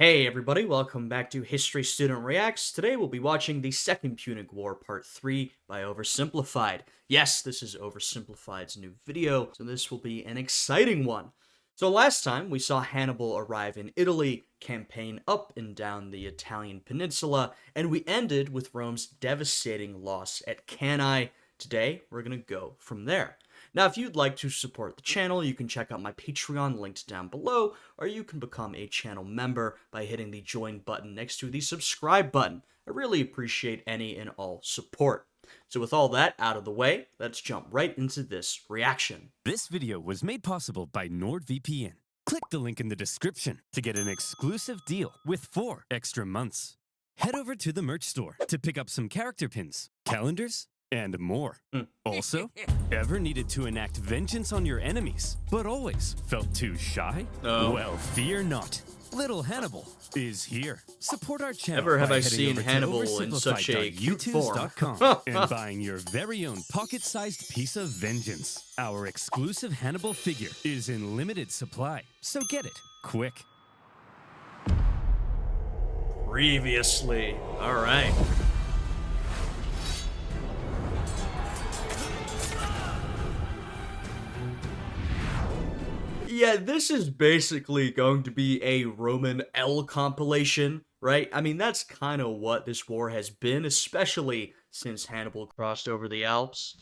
Hey everybody, welcome back to History Student Reacts. Today we'll be watching the Second Punic War Part 3 by Oversimplified. Yes, this is Oversimplified's new video, so this will be an exciting one. So last time we saw Hannibal arrive in Italy, campaign up and down the Italian peninsula, and we ended with Rome's devastating loss at Cannae. Today we're gonna go from there. Now, if you'd like to support the channel, you can check out my Patreon linked down below, or you can become a channel member by hitting the join button next to the subscribe button. I really appreciate any and all support. So with all that out of the way, let's jump right into this reaction. This video was made possible by NordVPN. Click the link in the description to get an exclusive deal with 4 extra months. Head over to the merch store to pick up some character pins, calendars, and more. Also, ever needed to enact vengeance on your enemies, but always felt too shy? No. Well, fear not. Little Hannibal is here. Support our channel. Never have by I heading seen over to Hannibal in such a cute form. oversimplified.youtube.com and buying your very own pocket-sized piece of vengeance. Our exclusive Hannibal figure is in limited supply, so get it quick. Previously. Alright. Yeah, this is basically going to be a Roman L compilation, right? I mean, that's kind of what this war has been, especially since Hannibal crossed over the Alps.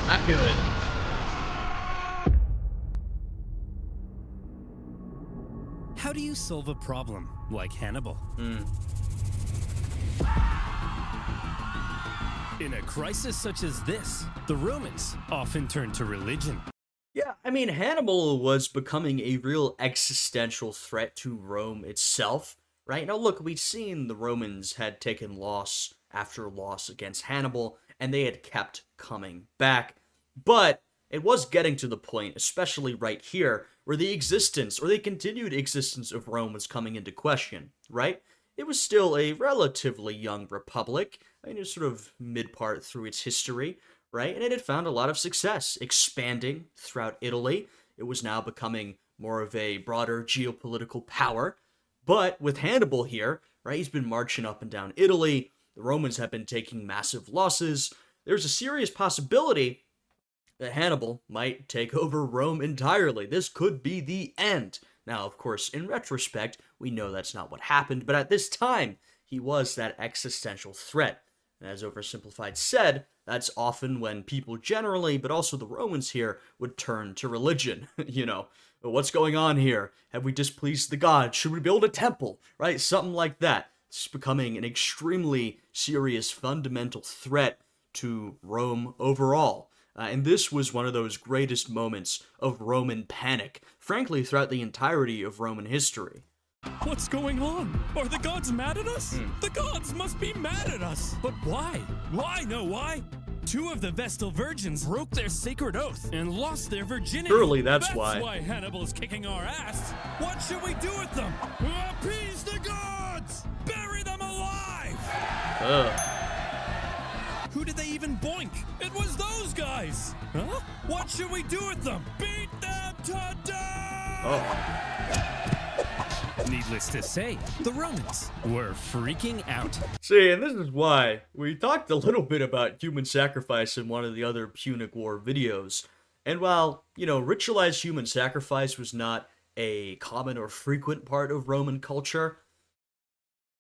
Not good. How do you solve a problem like Hannibal? In a crisis such as this, the Romans often turn to religion. Yeah, I mean, Hannibal was becoming a real existential threat to Rome itself, right? Now, look, we've seen the Romans had taken loss after loss against Hannibal, and they had kept coming back. But it was getting to the point, especially right here, where the existence, or the continued existence of Rome was coming into question, right? It was still a relatively young republic, I mean, it was sort of mid-part through its history, right? And it had found a lot of success, expanding throughout Italy. It was now becoming more of a broader geopolitical power. But with Hannibal here, right, he's been marching up and down Italy. The Romans have been taking massive losses. There's a serious possibility that Hannibal might take over Rome entirely. This could be the end. Now, of course, in retrospect, we know that's not what happened, but at this time, he was that existential threat. And as Oversimplified said, that's often when people generally, but also the Romans here, would turn to religion. You know, what's going on here? Have we displeased the gods? Should we build a temple? Right? Something like that. It's becoming an extremely serious, fundamental threat to Rome overall. And this was one of those greatest moments of Roman panic, frankly, throughout the entirety of Roman history. What's going on? Are the gods mad at us? The gods must be mad at us. But why? Why? No, why? 2 of the Vestal virgins broke their sacred oath and lost their virginity. Surely that's why. That's why Hannibal's kicking our ass. What should we do with them? Appease the gods! Bury them alive! Ugh. Who did they even boink? It was those guys! Huh? What should we do with them? Beat them to death! Oh. Needless to say, the Romans were freaking out. See, and this is why we talked a little bit about human sacrifice in one of the other Punic War videos. And while, you know, ritualized human sacrifice was not a common or frequent part of Roman culture,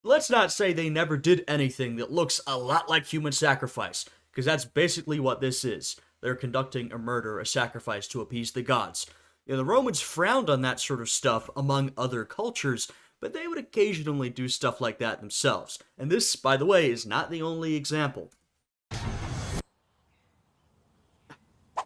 let's not say they never did anything that looks a lot like human sacrifice, because that's basically what this is. They're conducting a murder, a sacrifice to appease the gods. You know, the Romans frowned on that sort of stuff among other cultures, but they would occasionally do stuff like that themselves. And this, by the way, is not the only example.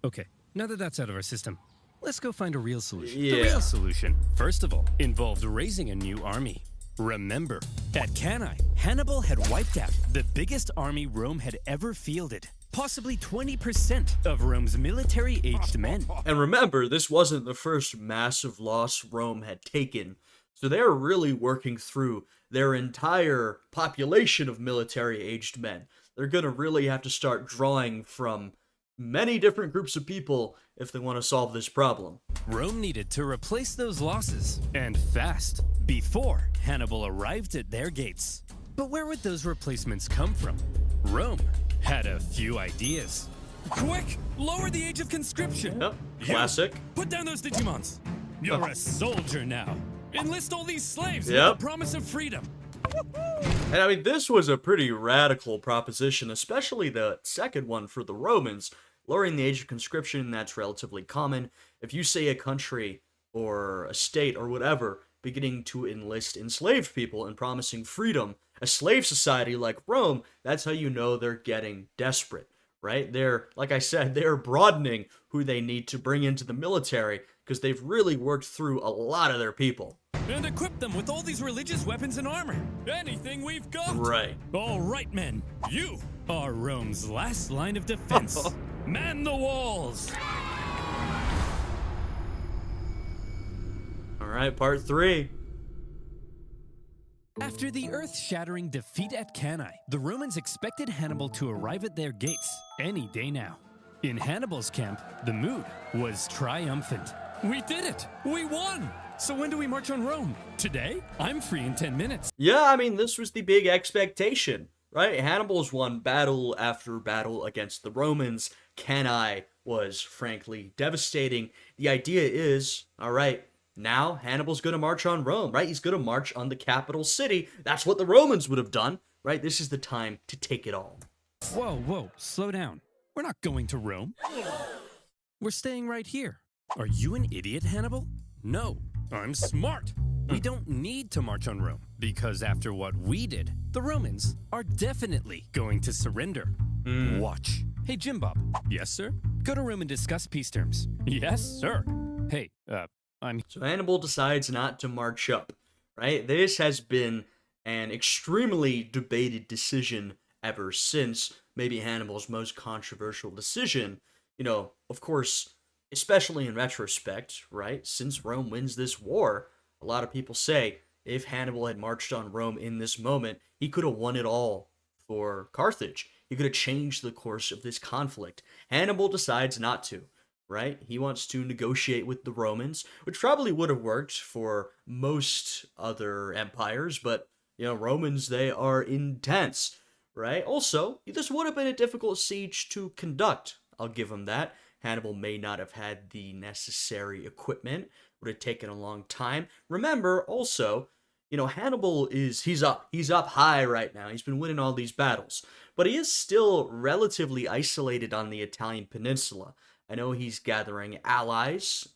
Okay, now that that's out of our system, Let's go find a real solution. Yeah. The real solution, first of all, involved raising a new army. Remember, at Cannae, Hannibal had wiped out the biggest army Rome had ever fielded. Possibly 20% of Rome's military-aged men. And remember, this wasn't the first massive loss Rome had taken, so they're really working through their entire population of military-aged men. They're gonna really have to start drawing from many different groups of people if they want to solve this problem. Rome needed to replace those losses, and fast, before Hannibal arrived at their gates. But where would those replacements come from? Rome had a few ideas. Quick! Lower the age of conscription! Yep, classic. Put down those Digimons! You're a soldier now! Enlist all these slaves Yep. with the promise of freedom! And I mean, this was a pretty radical proposition, especially the second one for the Romans. Lowering the age of conscription, that's relatively common. If you say a country or a state or whatever beginning to enlist enslaved people and promising freedom, a slave society like Rome, that's how you know they're getting desperate, right? They're, like I said, they're broadening who they need to bring into the military because they've really worked through a lot of their people. And equip them with all these religious weapons and armor. Anything we've got. Right. All right, men. You are Rome's last line of defense. Man the walls. All right, part 3. After the earth-shattering defeat at Cannae, the Romans expected Hannibal to arrive at their gates any day now. In Hannibal's camp, the mood was triumphant. We did it! We won! So when do we march on Rome? Today? I'm free in 10 minutes. Yeah, I mean, this was the big expectation, right? Hannibal's won battle after battle against the Romans. Cannae was frankly devastating. The idea is, all right, now Hannibal's going to march on Rome, right? He's going to march on the capital city. That's what the Romans would have done, right? This is the time to take it all. Whoa, slow down. We're not going to Rome. We're staying right here. Are you an idiot, Hannibal? No, I'm smart. We don't need to march on Rome, because after what we did, the Romans are definitely going to surrender. Watch. Hey, Jim Bob. Yes, sir? Go to Rome and discuss peace terms. Yes, sir. Hey, I'm... So Hannibal decides not to march up, right? This has been an extremely debated decision ever since, maybe Hannibal's most controversial decision. You know, of course, especially in retrospect, right? Since Rome wins this war, a lot of people say if Hannibal had marched on Rome in this moment, he could have won it all for Carthage. He could have changed the course of this conflict. Hannibal decides not to, right? He wants to negotiate with the Romans, which probably would have worked for most other empires, but, you know, Romans, they are intense, right? Also, this would have been a difficult siege to conduct. I'll give him that. Hannibal may not have had the necessary equipment. Would have taken a long time. Remember, also, you know, Hannibal he's up high right now. He's been winning all these battles. But he is still relatively isolated on the Italian peninsula. I know he's gathering allies,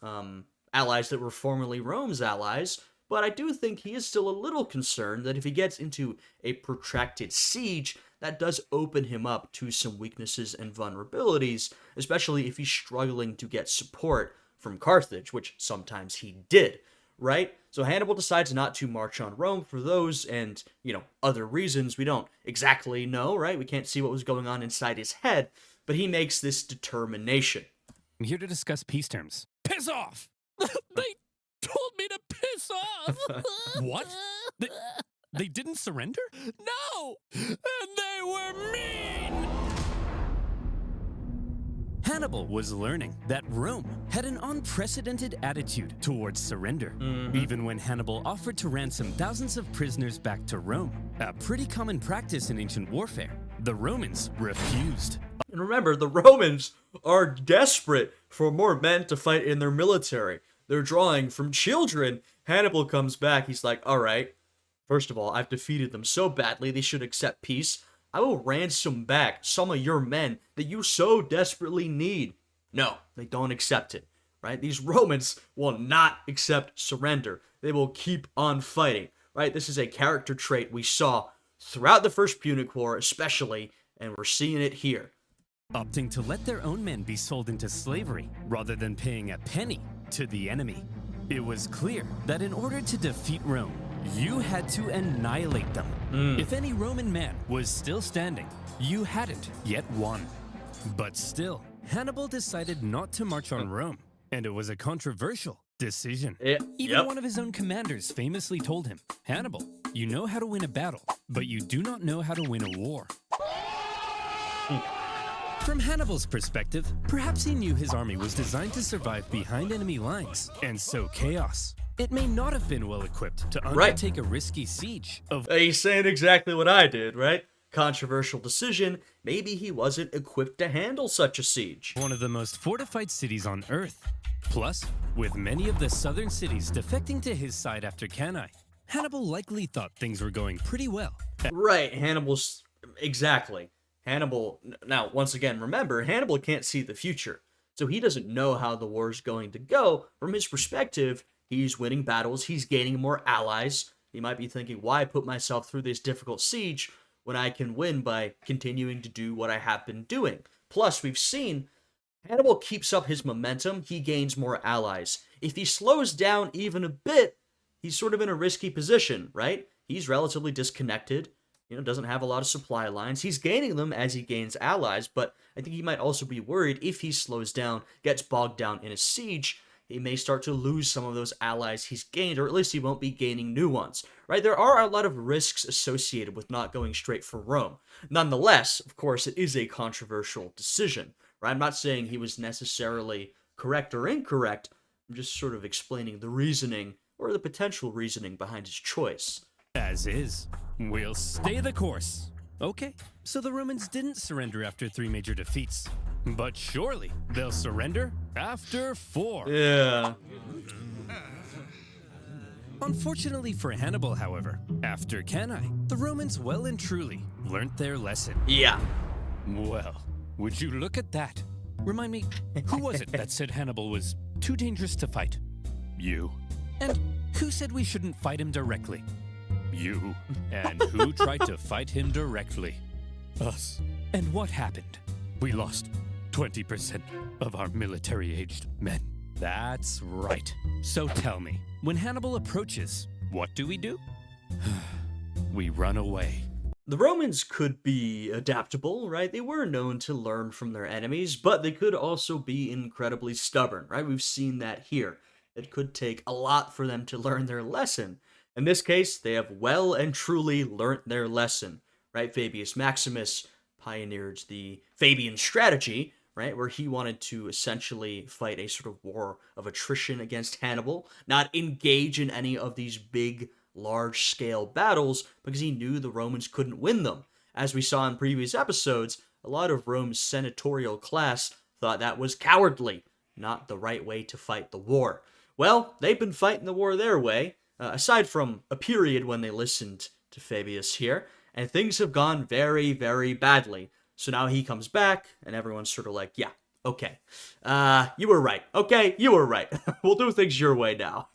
allies that were formerly Rome's allies, but I do think he is still a little concerned that if he gets into a protracted siege, that does open him up to some weaknesses and vulnerabilities, especially if he's struggling to get support from Carthage, which sometimes he did, right? So Hannibal decides not to march on Rome for those and, you know, other reasons we don't exactly know, right? We can't see what was going on inside his head, but he makes this determination. I'm here to discuss peace terms. Piss off! They told me to piss off! What? They didn't surrender? No! And they were mean! Hannibal was learning that Rome had an unprecedented attitude towards surrender. Even when Hannibal offered to ransom thousands of prisoners back to Rome, a pretty common practice in ancient warfare, the Romans refused. And remember, the Romans are desperate for more men to fight in their military. They're drawing from children. Hannibal comes back. He's like, all right, first of all, I've defeated them so badly they should accept peace. I will ransom back some of your men that you so desperately need. No, they don't accept it, right? These Romans will not accept surrender. They will keep on fighting, right? This is a character trait we saw throughout the First Punic War especially, and we're seeing it here. Opting to let their own men be sold into slavery rather than paying a penny to the enemy. It was clear that in order to defeat Rome, you had to annihilate them. If any Roman man was still standing, you hadn't yet won. But still, Hannibal decided not to march on Rome, and it was a controversial decision. Even one of his own commanders famously told him, "Hannibal, you know how to win a battle, but you do not know how to win a war." From Hannibal's perspective, perhaps he knew his army was designed to survive behind enemy lines and sow chaos. It may not have been well equipped to undertake a risky siege of... He's saying exactly what I did, right? Controversial decision. Maybe he wasn't equipped to handle such a siege. one of the most fortified cities on Earth. Plus, with many of the southern cities defecting to his side after Cannae, Hannibal likely thought things were going pretty well. Right, Hannibal's... Exactly. Hannibal... Now, once again, remember, Hannibal can't see the future. So he doesn't know how the war's going to go. From his perspective, he's winning battles, he's gaining more allies. He might be thinking, why put myself through this difficult siege when I can win by continuing to do what I have been doing? Plus, we've seen Hannibal keeps up his momentum, he gains more allies. If he slows down even a bit, he's sort of in a risky position, right? He's relatively disconnected, doesn't have a lot of supply lines. He's gaining them as he gains allies, but I think he might also be worried if he slows down, gets bogged down in a siege, he may start to lose some of those allies he's gained, or at least he won't be gaining new ones, right? There are a lot of risks associated with not going straight for Rome. Nonetheless, of course, it is a controversial decision, right? I'm not saying he was necessarily correct or incorrect. I'm just sort of explaining the reasoning, or the potential reasoning behind his choice. As is. We'll stay the course. Okay, so the Romans didn't surrender after 3 major defeats. But surely they'll surrender after 4. Yeah. Unfortunately for Hannibal, however, after Cannae, the Romans well and truly learnt their lesson. Yeah. Well, would you look at that? Remind me, who was it that said Hannibal was too dangerous to fight? You. And who said we shouldn't fight him directly? You. And who tried to fight him directly? Us. And what happened? We lost 20% of our military-aged men. That's right. So tell me, when Hannibal approaches, what do? We run away. The Romans could be adaptable, right? They were known to learn from their enemies, but they could also be incredibly stubborn, right? We've seen that here. It could take a lot for them to learn their lesson. In this case, they have well and truly learnt their lesson, right? Fabius Maximus pioneered the Fabian strategy, right? Where he wanted to essentially fight a sort of war of attrition against Hannibal, not engage in any of these big, large-scale battles because he knew the Romans couldn't win them. As we saw in previous episodes, a lot of Rome's senatorial class thought that was cowardly, not the right way to fight the war. Well, they've been fighting the war their way, aside from a period when they listened to Fabius here, and things have gone very, very badly. So now he comes back, and everyone's sort of like, yeah, okay. You were right. Okay, you were right. We'll do things your way now.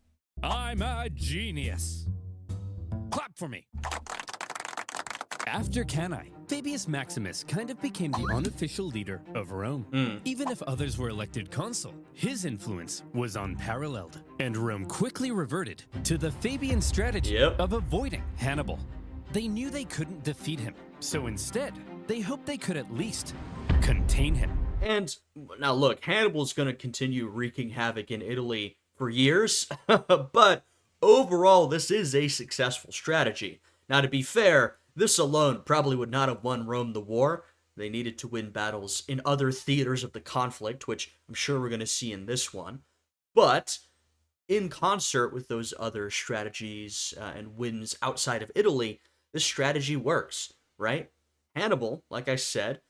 I'm a genius. Clap for me. After Cannae, Fabius Maximus kind of became the unofficial leader of Rome. Even if others were elected consul, his influence was unparalleled, and Rome quickly reverted to the Fabian strategy of avoiding Hannibal. They knew they couldn't defeat him, so instead, they hoped they could at least contain him. And now look, Hannibal's going to continue wreaking havoc in Italy for years, but overall, this is a successful strategy. Now, to be fair, this alone probably would not have won Rome the war. They needed to win battles in other theaters of the conflict, which I'm sure we're going to see in this one. But in concert with those other strategies and wins outside of Italy, this strategy works, right? Hannibal, like I said,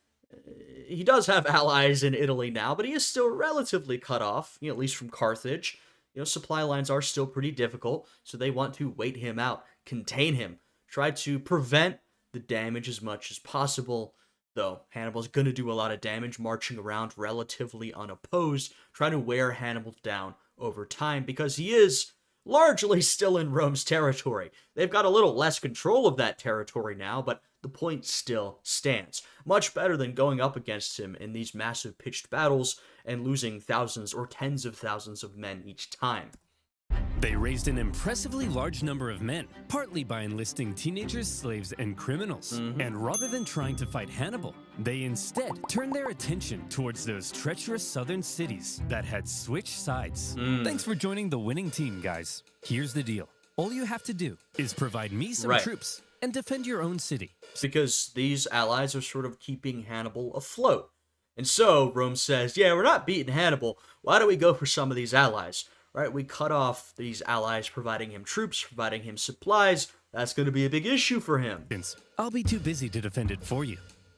he does have allies in Italy now, but he is still relatively cut off, at least from Carthage. Supply lines are still pretty difficult, so they want to wait him out, contain him, try to prevent the damage as much as possible, though Hannibal's going to do a lot of damage marching around relatively unopposed, trying to wear Hannibal down over time, because he is largely still in Rome's territory. They've got a little less control of that territory now, but the point still stands. Much better than going up against him in these massive pitched battles and losing thousands or tens of thousands of men each time. They raised an impressively large number of men, partly by enlisting teenagers, slaves, and criminals. And rather than trying to fight Hannibal, they instead turned their attention towards those treacherous southern cities that had switched sides. Thanks for joining the winning team, guys. Here's the deal. All you have to do is provide me some troops and defend your own city. Because these allies are sort of keeping Hannibal afloat. And so Rome says, yeah, we're not beating Hannibal. Why don't we go for some of these allies? Right, we cut off these allies providing him troops, providing him supplies. That's going to be a big issue for him. I'll be too busy to defend it for you.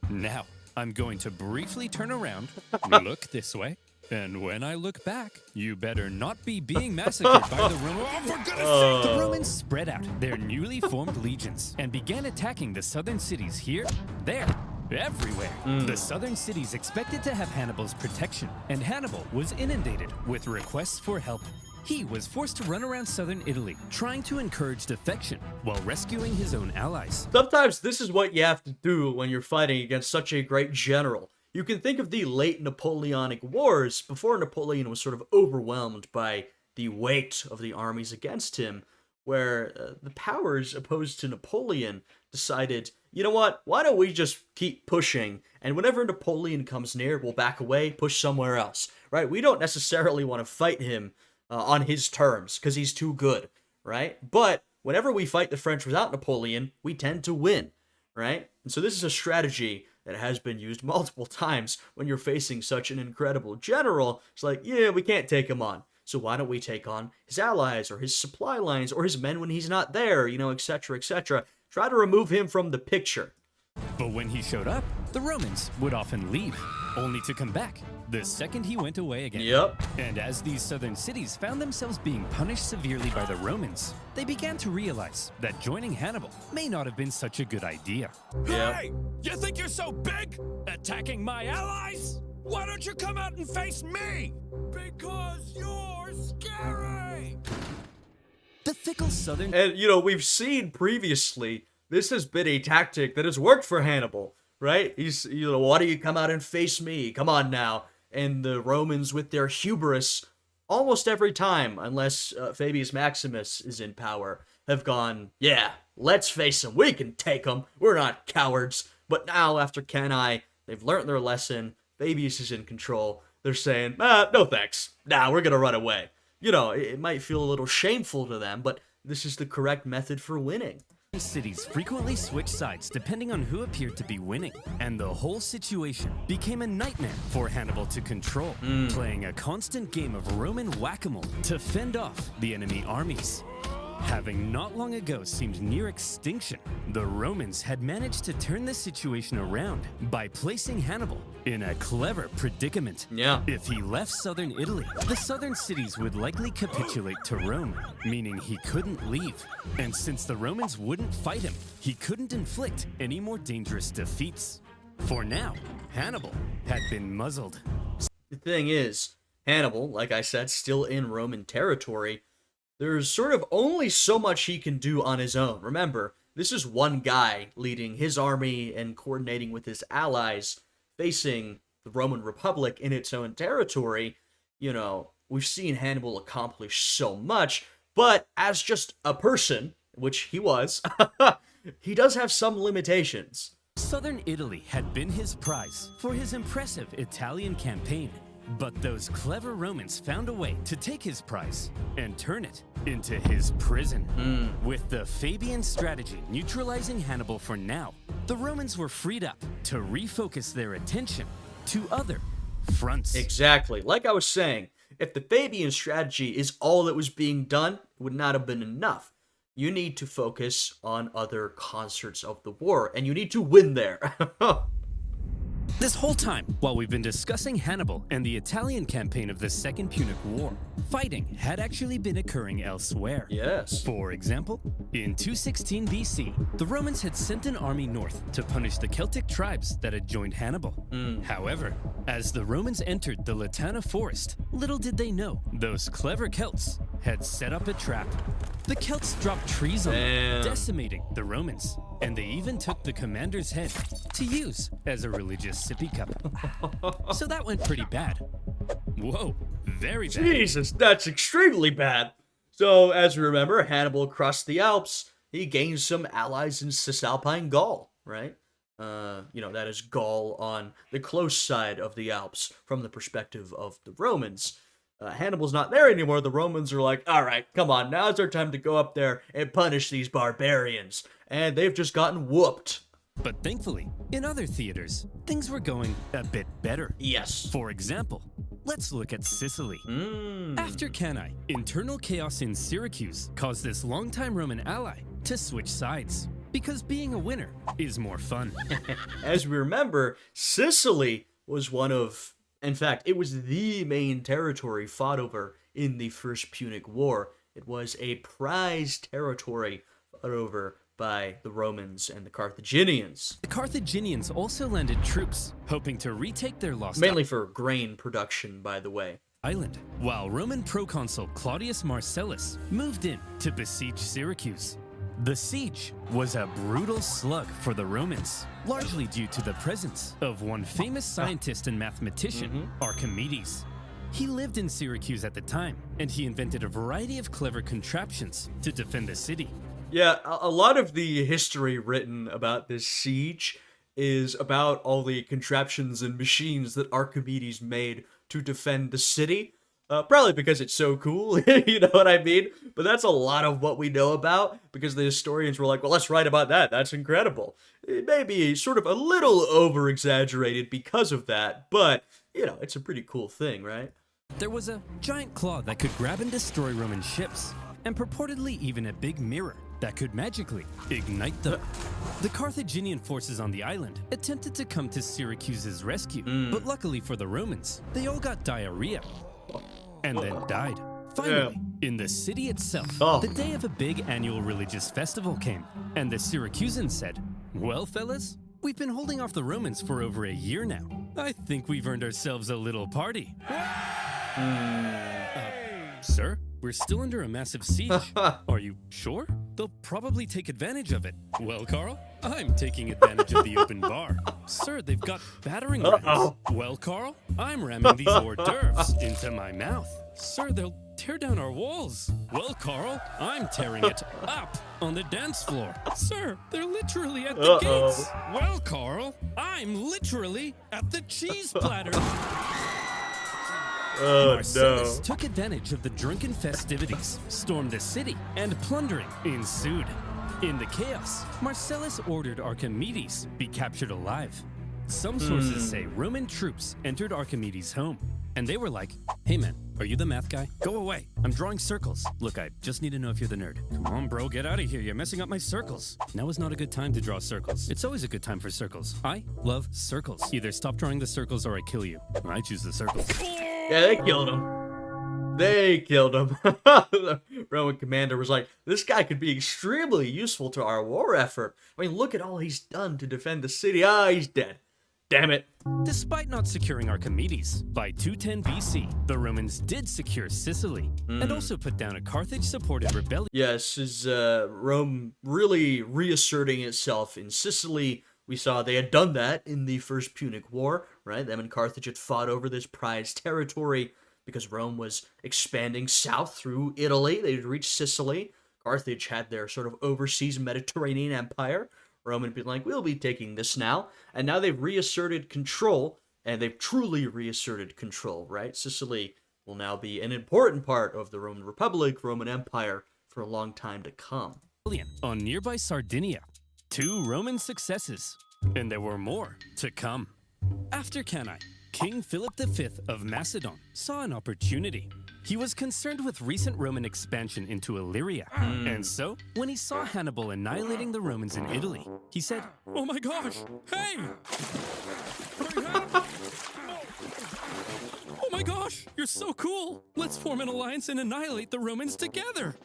Now, I'm going to briefly turn around, look this way, and when I look back, you better not be being massacred by the Romans. Oh, for goodness sake! The Romans spread out their newly formed legions and began attacking the southern cities here, there, everywhere. The southern cities expected to have Hannibal's protection, and Hannibal was inundated with requests for help. He was forced to run around southern Italy, trying to encourage defection while rescuing his own allies. Sometimes this is what you have to do when you're fighting against such a great general. You can think of the late Napoleonic Wars, before Napoleon was sort of overwhelmed by the weight of the armies against him, where the powers opposed to Napoleon decided, you know what, why don't we just keep pushing, and whenever Napoleon comes near, we'll back away, push somewhere else, right? We don't necessarily want to fight him on his terms, because he's too good, right? But whenever we fight the French without Napoleon, we tend to win, right? And so this is a strategy that has been used multiple times when you're facing such an incredible general. It's like, yeah, we can't take him on. So why don't we take on his allies or his supply lines or his men when he's not there, you know, etc., etc. Try to remove him from the picture. But when he showed up, the Romans would often leave, only to come back the second he went away again. Yep. And as these southern cities found themselves being punished severely by the Romans, they began to realize that joining Hannibal may not have been such a good idea. Yep. Hey! You think you're so big? Attacking my allies? Why don't you come out and face me? Because you're scary! The fickle southern... And, you know, we've seen previously, this has been a tactic that has worked for Hannibal, right? He's, you know, why don't you come out and face me? Come on now. And the Romans, with their hubris, almost every time, unless Fabius Maximus is in power, have gone, yeah, let's face him. We can take him. We're not cowards. But now, after Cannae, they've learned their lesson. Fabius is in control. They're saying, no thanks. Nah, we're going to run away. You know, it might feel a little shameful to them, but this is the correct method for winning. cities frequently switched sides depending on who appeared to be winning, and the whole situation became a nightmare for Hannibal to control, playing a constant game of Roman whack-a-mole to fend off the enemy armies. Having not long ago seemed near extinction, the Romans had managed to turn the situation around by placing Hannibal in a clever predicament. Yeah. If he left southern Italy, the southern cities would likely capitulate to Rome, meaning he couldn't leave. And since the Romans wouldn't fight him, he couldn't inflict any more dangerous defeats. For now, Hannibal had been muzzled. The thing is, Hannibal, like I said, still in Roman territory. There's sort of only so much he can do on his own. Remember, this is one guy leading his army and coordinating with his allies, facing the Roman Republic in its own territory. You know, we've seen Hannibal accomplish so much, but as just a person, which he was, he does have some limitations. Southern Italy had been his prize for his impressive Italian campaign. But those clever Romans found a way to take his prize and turn it into his prison. With the Fabian strategy neutralizing Hannibal for now, the Romans were freed up to refocus their attention to other fronts. Exactly. Like I was saying, if the Fabian strategy is all that was being done, it would not have been enough. You need to focus on other concerts of the war, and you need to win there. This whole time, while we've been discussing Hannibal and the Italian campaign of the Second Punic War, fighting had actually been occurring elsewhere. Yes. For example, in 216 BC, the Romans had sent an army north to punish the Celtic tribes that had joined Hannibal. However, as the Romans entered the Latana forest, little did they know those clever Celts had set up a trap. The Celts dropped trees on them, decimating the Romans, and they even took the commander's head to use as a religious sippy cup. So that went pretty bad. Whoa, very bad. Jesus, that's extremely bad. So, as we remember, Hannibal crossed the Alps. He gained some allies in Cisalpine Gaul, right? That is Gaul on the close side of the Alps from the perspective of the Romans. Hannibal's not there anymore. The Romans are like, all right, come on, now's our time to go up there and punish these barbarians. And they've just gotten whooped. But thankfully, in other theaters, things were going a bit better. Yes. For example, let's look at Sicily. After Cannae, internal chaos in Syracuse caused this longtime Roman ally to switch sides, because being a winner is more fun. As we remember, Sicily was in fact, it was the main territory fought over in the First Punic War. It was a prized territory fought over by the Romans and the Carthaginians. The Carthaginians also landed troops, hoping to retake their lost Mainly for grain production, by the way. island, while Roman proconsul Claudius Marcellus moved in to besiege Syracuse. The siege was a brutal slug for the Romans, largely due to the presence of one famous scientist and mathematician, Archimedes. He lived in Syracuse at the time, and he invented a variety of clever contraptions to defend the city. Yeah, a lot of the history written about this siege is about all the contraptions and machines that Archimedes made to defend the city. Probably because it's so cool, you know what I mean? But that's a lot of what we know about, because the historians were like, well, let's write about that. That's incredible. It may be sort of a little over-exaggerated because of that, but, it's a pretty cool thing, right? There was a giant claw that could grab and destroy Roman ships, and purportedly even a big mirror that could magically ignite them. The Carthaginian forces on the island attempted to come to Syracuse's rescue, but luckily for the Romans, they all got diarrhea and then died. Finally, in the city itself, the day of a big annual religious festival came, and the Syracusans said, well, fellas, we've been holding off the Romans for over a year now. I think we've earned ourselves a little party. Sir, we're still under a massive siege. Are you sure? They'll probably take advantage of it. Well, Carl, I'm taking advantage of the open bar. Sir, they've got battering rams. Well, Carl, I'm ramming these hors d'oeuvres into my mouth. Sir, they'll tear down our walls. Well, Carl, I'm tearing it up on the dance floor. Sir, they're literally at the gates. Well, Carl, I'm literally at the cheese platter. Marcellus took advantage of the drunken festivities, stormed the city, and plundering ensued. In the chaos, Marcellus ordered Archimedes be captured alive. Some sources say Roman troops entered Archimedes' home, and they were like, hey man, are you the math guy? Go away, I'm drawing circles. Look, I just need to know if you're the nerd. Come on bro, get out of here, you're messing up my circles. Now is not a good time to draw circles. It's always a good time for circles. I love circles. Either stop drawing the circles or I kill you. I choose the circles. Yeah, they killed him. The Roman commander was like, this guy could be extremely useful to our war effort. I mean, look at all he's done to defend the city. He's dead. Damn it. Despite not securing Archimedes, by 210 BC, the Romans did secure Sicily, and also put down a Carthage-supported rebellion. Yes, is Rome really reasserting itself in Sicily. We saw they had done that in the First Punic War, right? Them and Carthage had fought over this prized territory because Rome was expanding south through Italy. They had reached Sicily. Carthage had their sort of overseas Mediterranean empire. Rome had been like, we'll be taking this now. And now they've reasserted control, and they've truly reasserted control, right? Sicily will now be an important part of the Roman Republic, Roman Empire, for a long time to come. On nearby Sardinia. 2 Roman successes, and there were more to come. After Cannae, King Philip V of Macedon saw an opportunity. He was concerned with recent Roman expansion into Illyria, and so, when he saw Hannibal annihilating the Romans in Italy, he said, oh my gosh, hey! Oh my gosh, you're so cool! Let's form an alliance and annihilate the Romans together!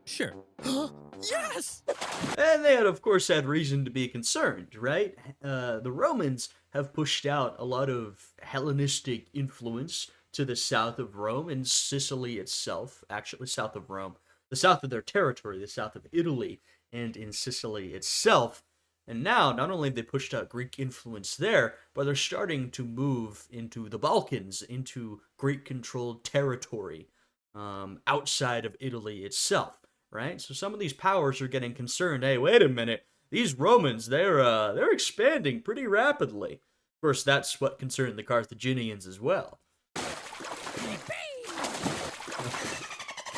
Sure. Yes! And they had, of course, had reason to be concerned, right? The Romans have pushed out a lot of Hellenistic influence to the south of Rome and Sicily itself, actually south of Rome, the south of their territory, the south of Italy, and in Sicily itself. And now, not only have they pushed out Greek influence there, but they're starting to move into the Balkans, into Greek-controlled territory outside of Italy itself, right? So some of these powers are getting concerned. Hey, wait a minute. These Romans, they're expanding pretty rapidly. Of course, that's what concerned the Carthaginians as well.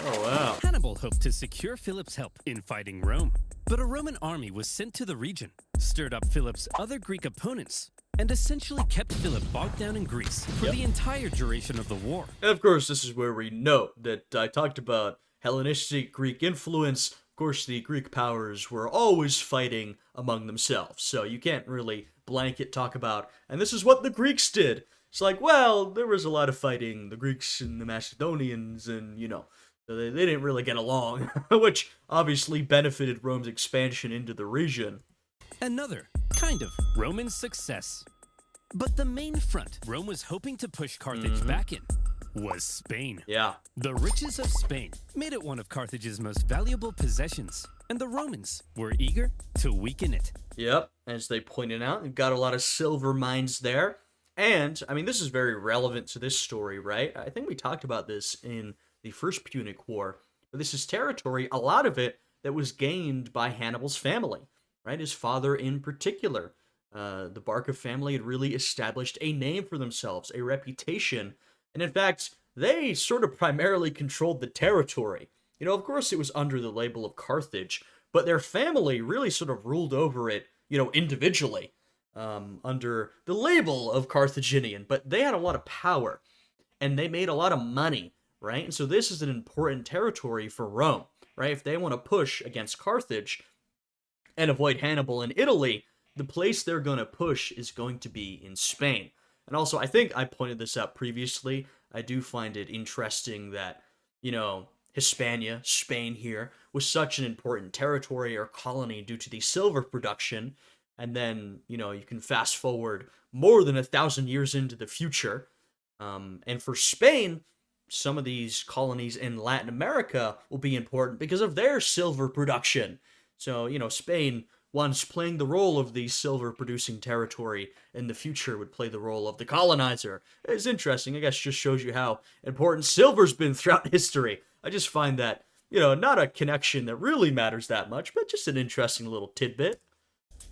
Oh, wow. Hannibal hoped to secure Philip's help in fighting Rome, but a Roman army was sent to the region, stirred up Philip's other Greek opponents, and essentially kept Philip bogged down in Greece for the entire duration of the war. And of course, this is where we note that I talked about Hellenistic Greek influence. Of course, the Greek powers were always fighting among themselves, so you can't really blanket talk about, and this is what the Greeks did. It's like, well, there was a lot of fighting, the Greeks and the Macedonians, and, so they didn't really get along, which obviously benefited Rome's expansion into the region. Another kind of Roman success. But the main front Rome was hoping to push Carthage back in was Spain. Yeah. The riches of Spain made it one of Carthage's most valuable possessions, and the Romans were eager to weaken it. Yep, as they pointed out, they've got a lot of silver mines there. And, I mean, this is very relevant to this story, right? I think we talked about this in the First Punic War. But this is territory, a lot of it, that was gained by Hannibal's family, right? His father in particular. The Barca family had really established a name for themselves, a reputation. And in fact, they sort of primarily controlled the territory. Of course it was under the label of Carthage, but their family really sort of ruled over it, individually, under the label of Carthaginian. But they had a lot of power, and they made a lot of money, right? And so this is an important territory for Rome, right? If they want to push against Carthage and avoid Hannibal in Italy, the place they're going to push is going to be in Spain. And also, I think I pointed this out previously. I do find it interesting that, Hispania, Spain here, was such an important territory or colony due to the silver production. And then, you can fast forward more than 1,000 years into the future. And for Spain, some of these colonies in Latin America will be important because of their silver production. So, Spain, once playing the role of the silver-producing territory, in the future would play the role of the colonizer. It's interesting. I guess just shows you how important silver's been throughout history. I just find that, not a connection that really matters that much, but just an interesting little tidbit.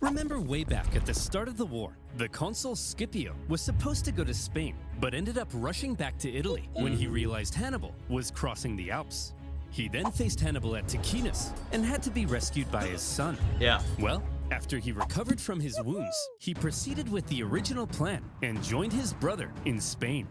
Remember way back at the start of the war, the consul Scipio was supposed to go to Spain, but ended up rushing back to Italy when he realized Hannibal was crossing the Alps. He then faced Hannibal at Ticinus and had to be rescued by his son. Yeah. Well, after he recovered from his wounds, he proceeded with the original plan and joined his brother in Spain.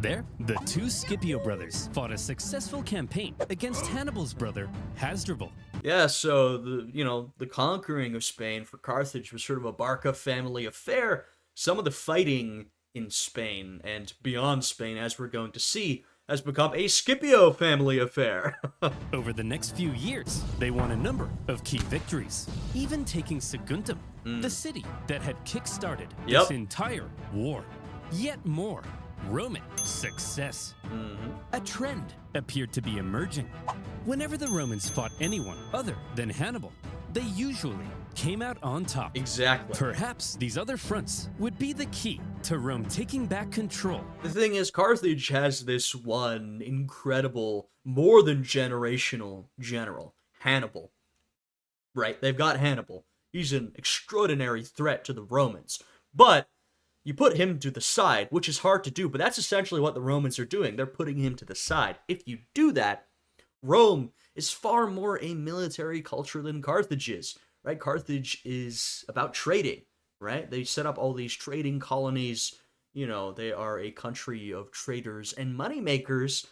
There, the two Scipio brothers fought a successful campaign against Hannibal's brother, Hasdrubal. Yeah, so the conquering of Spain for Carthage was sort of a Barca family affair. Some of the fighting in Spain and beyond Spain, as we're going to see, has become a Scipio family affair. Over the next few years, they won a number of key victories, even taking Saguntum, the city that had kick-started this entire war. Yet more Roman success. A trend appeared to be emerging. Whenever the Romans fought anyone other than Hannibal, they usually came out on top. Exactly. Perhaps these other fronts would be the key to Rome taking back control. The thing is, Carthage has this one incredible, more than generational general, Hannibal. Right? They've got Hannibal. He's an extraordinary threat to the Romans. But you put him to the side, which is hard to do, but that's essentially what the Romans are doing. They're putting him to the side. If you do that, Rome is far more a military culture than Carthage is, right? Carthage is about trading, right? They set up all these trading colonies. They are a country of traders and moneymakers.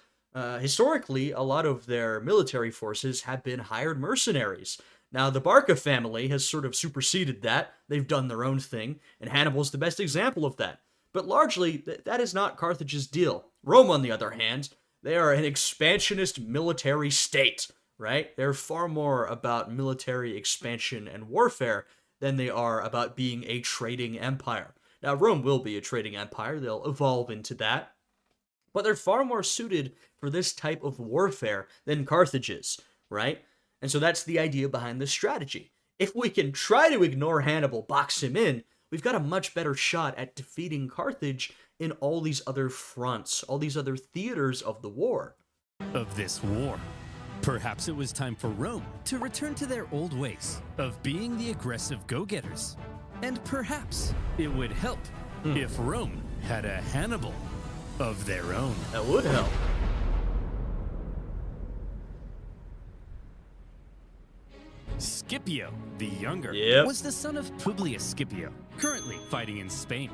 Historically, a lot of their military forces have been hired mercenaries. Now, the Barca family has sort of superseded that. They've done their own thing, and Hannibal's the best example of that. But largely, that is not Carthage's deal. Rome, on the other hand, they are an expansionist military state, right? They're far more about military expansion and warfare than they are about being a trading empire. Now, Rome will be a trading empire. They'll evolve into that. But they're far more suited for this type of warfare than Carthage is, right? And so that's the idea behind this strategy. If we can try to ignore Hannibal, box him in, we've got a much better shot at defeating Carthage in all these other fronts, all these other theaters of the war. Of this war. Perhaps it was time for Rome to return to their old ways of being the aggressive go-getters. And perhaps it would help if Rome had a Hannibal of their own. That would help. Scipio, the younger, Yep. was the son of Publius Scipio, currently fighting in Spain.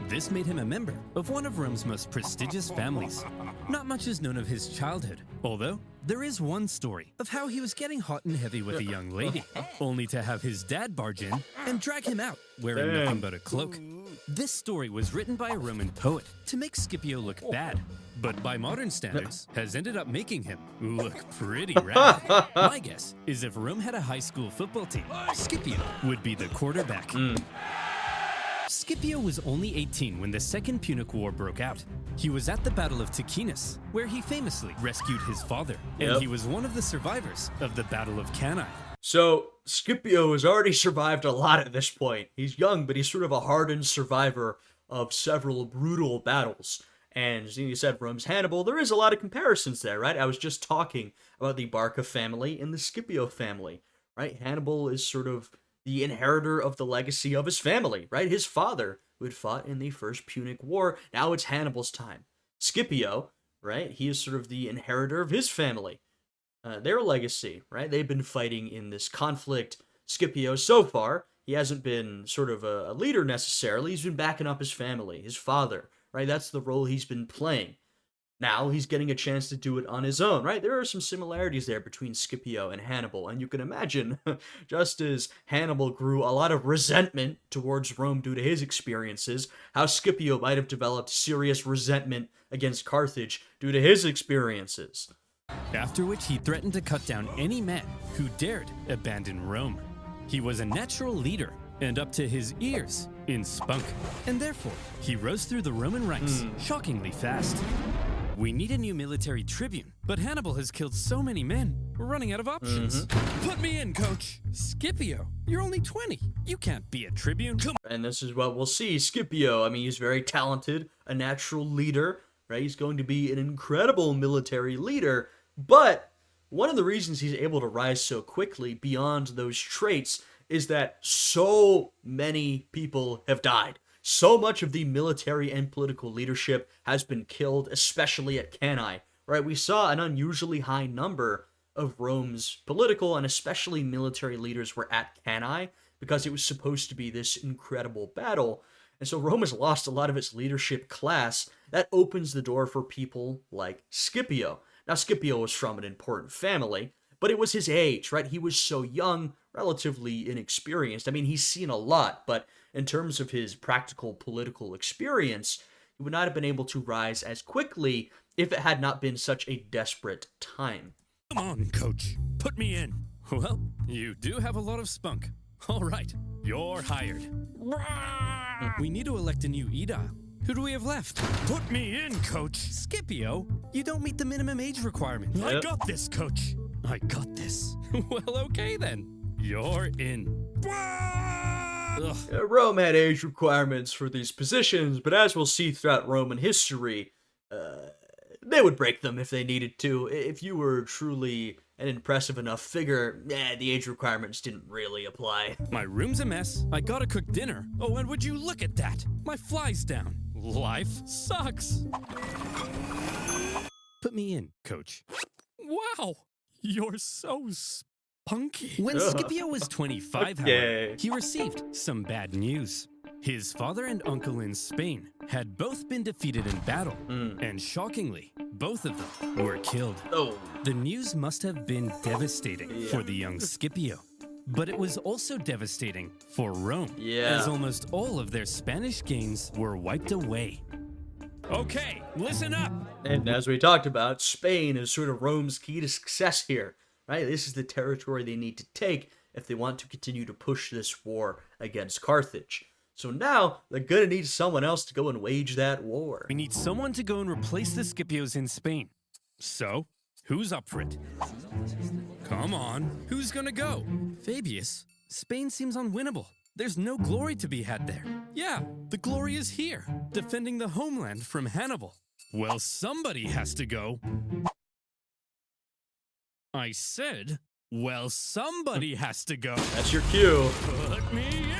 This made him a member of one of Rome's most prestigious families. Not much is known of his childhood, although there is one story of how he was getting hot and heavy with a young lady, only to have his dad barge in and drag him out wearing nothing but a cloak. This story was written by a Roman poet to make Scipio look bad, but by modern standards has ended up making him look pretty rad. My guess is if Rome had a high school football team, Scipio would be the quarterback. Scipio was only 18 when the Second Punic War broke out. He was at the Battle of Ticinus, where he famously rescued his father, and he was one of the survivors of the Battle of Cannae. So, Scipio has already survived a lot at this point. He's young, but he's sort of a hardened survivor of several brutal battles. And as you said, Rome's Hannibal, there is a lot of comparisons there, right? I was just talking about the Barca family and the Scipio family, right? Hannibal is sort of the inheritor of the legacy of his family, right? His father, who had fought in the First Punic War, now it's Hannibal's time. Scipio, right? He is sort of the inheritor of his family. Their legacy, right? They've been fighting in this conflict. Scipio, so far, he hasn't been sort of a leader necessarily. He's been backing up his family, his father, right? That's the role he's been playing. Now he's getting a chance to do it on his own, right? There are some similarities there between Scipio and Hannibal, and you can imagine, just as Hannibal grew a lot of resentment towards Rome due to his experiences, how Scipio might have developed serious resentment against Carthage due to his experiences. After which he threatened to cut down any man who dared abandon Rome. He was a natural leader and up to his ears in spunk, and therefore he rose through the Roman ranks shockingly fast. We need a new military tribune, but Hannibal has killed so many men, we're running out of options. Put me in, coach. Scipio, you're only 20. You can't be a tribune. Come And this is what we'll see. Scipio, I mean, he's very talented, a natural leader, right? He's going to be an incredible military leader, but one of the reasons he's able to rise so quickly beyond those traits is that so many people have died. So much of the military and political leadership has been killed, especially at Cannae, right? We saw an unusually high number of Rome's political and especially military leaders were at Cannae because it was supposed to be this incredible battle. And so Rome has lost a lot of its leadership class. That opens the door for people like Scipio. Now, Scipio was from an important family, but it was his age, right? He was so young, relatively inexperienced. I mean, he's seen a lot, but in terms of his practical political experience, he would not have been able to rise as quickly if it had not been such a desperate time. on, coach. Put me in. Well, you do have a lot of spunk. All right, you're hired. We need to elect a new Edile. Who do we have left? Put me in, coach. Scipio, you don't meet the minimum age requirement. I got this, coach. I got this. Well, okay then. You're in. Ugh. Rome had age requirements for these positions, but as we'll see throughout Roman history, they would break them if they needed to. If you were truly an impressive enough figure, the age requirements didn't really apply. My room's a mess. I gotta cook dinner. Oh, and would you look at that? My fly's down. Life sucks. Put me in, coach. Wow, you're so spunky. When Scipio was 25, however, he received some bad news. His father and uncle in Spain had both been defeated in battle, and shockingly, both of them were killed. Oh. The news must have been devastating for the young Scipio, but it was also devastating for Rome, as almost all of their Spanish gains were wiped away. Okay, listen up. And as we talked about, Spain is sort of Rome's key to success here, right? This is the territory they need to take if they want to continue to push this war against Carthage. So now, they're gonna need someone else to go and wage that war. We need someone to go and replace the Scipios in Spain. So, who's up for it? Come on, who's gonna go? Fabius Spain seems unwinnable. There's no glory to be had there. Yeah, the glory is here, defending the homeland from Hannibal. Well, somebody has to go. I said, well, somebody has to go. That's your cue. Put me in.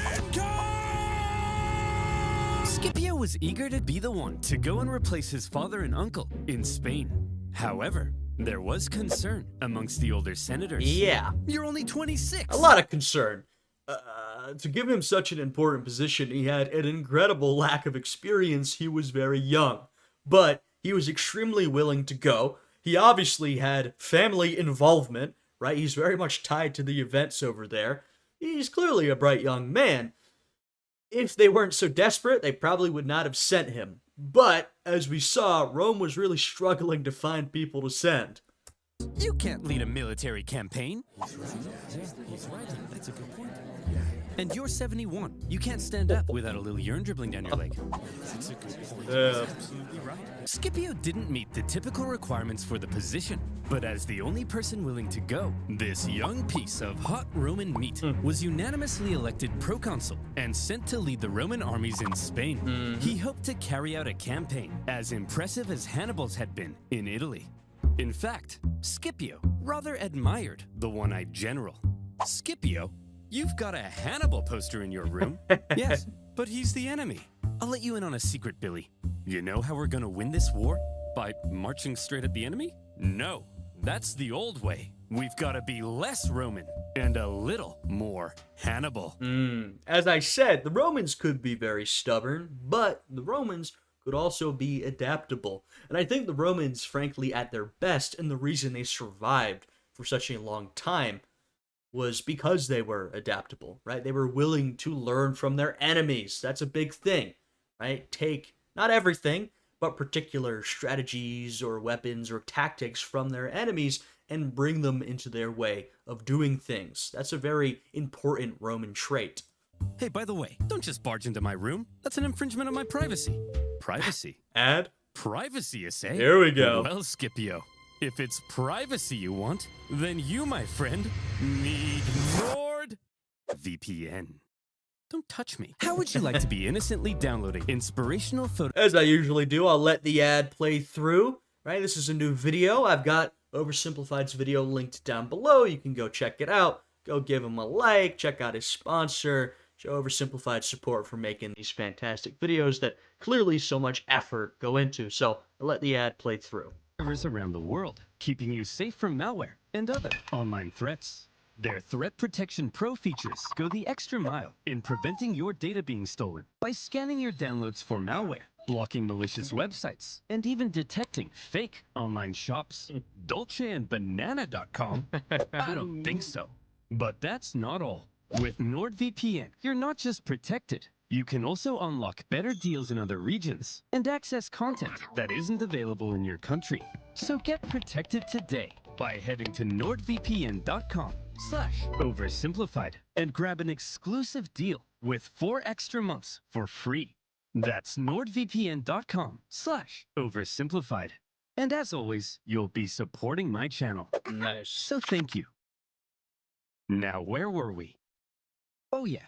Scipio was eager to be the one to go and replace his father and uncle in Spain. However, there was concern amongst the older senators. Yeah. You're only 26. A lot of concern. To give him such an important position, he had an incredible lack of experience. He was very young, but he was extremely willing to go. He obviously had family involvement, right? He's very much tied to the events over there. He's clearly a bright young man. If they weren't so desperate, they probably would not have sent him. But, as we saw, Rome was really struggling to find people to send. You can't lead a military campaign. He's right. That's a good point. And you're 71. You can't stand up without a little urine dribbling down your leg. That's a good point. Absolutely right. Scipio didn't meet the typical requirements for the position, but as the only person willing to go, this young piece of hot Roman meat was unanimously elected proconsul and sent to lead the Roman armies in Spain. He hoped to carry out a campaign as impressive as Hannibal's had been in Italy. In fact, Scipio rather admired the one-eyed general. Scipio, you've got a Hannibal poster in your room. Yes, but he's the enemy. I'll let you in on a secret, Billy. You know how we're gonna win this war? By marching straight at the enemy? No, that's the old way. We've gotta be less Roman and a little more Hannibal. As I said, the Romans could be very stubborn, but the Romans could also be adaptable. And I think the Romans, frankly, at their best, and the reason they survived for such a long time, was because they were adaptable, right? They were willing to learn from their enemies. That's a big thing, right? Take, not everything, but particular strategies or weapons or tactics from their enemies and bring them into their way of doing things. That's a very important Roman trait. Hey, by the way, don't just barge into my room. That's an infringement of my privacy. Privacy? Ad? Privacy, you say? Here we go. Well, Scipio, if it's privacy you want, then you, my friend, need NordVPN. Don't touch me. How would you like to be innocently downloading inspirational photos? As I usually do, I'll let the ad play through, right? This is a new video. I've got Oversimplified's video linked down below. You can go check it out. Go give him a like. Check out his sponsor. Show Oversimplified support for making these fantastic videos that clearly so much effort go into. So I'll let the ad play through. Servers around the world, keeping you safe from malware and other online threats. Their Threat Protection Pro features go the extra mile in preventing your data being stolen by scanning your downloads for malware, blocking malicious websites, and even detecting fake online shops. DolceandBanana.com? I don't think so. But that's not all. With NordVPN, you're not just protected. You can also unlock better deals in other regions and access content that isn't available in your country. So get protected today by heading to nordvpn.com/oversimplified and grab an exclusive deal with 4 extra months for free. That's nordvpn.com/oversimplified. And as always, you'll be supporting my channel. Nice. So thank you. Now, where were we? Oh yeah.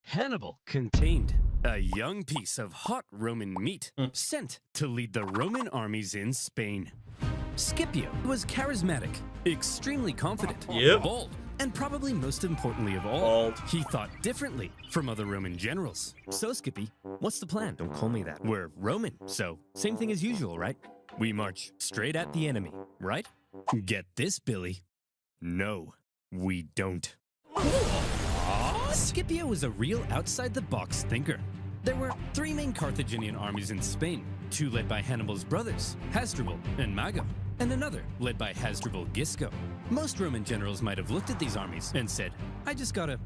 Hannibal contained a young piece of hot Roman meat sent to lead the Roman armies in Spain. Scipio was charismatic, extremely confident, bold, and probably most importantly of all, he thought differently from other Roman generals. So, Skippy, what's the plan? Don't call me that. We're Roman, so same thing as usual, right? We march straight at the enemy, right? Get this, Billy. No, we don't. Scipio was a real outside-the-box thinker. There were 3 main Carthaginian armies in Spain, 2 led by Hannibal's brothers, Hasdrubal and Mago, and another led by Hasdrubal Gisco. Most Roman generals might have looked at these armies and said, I just gotta,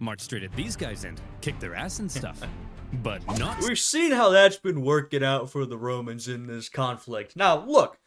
march straight at these guys and kick their ass and stuff. But not... We've seen how that's been working out for the Romans in this conflict. Now, look,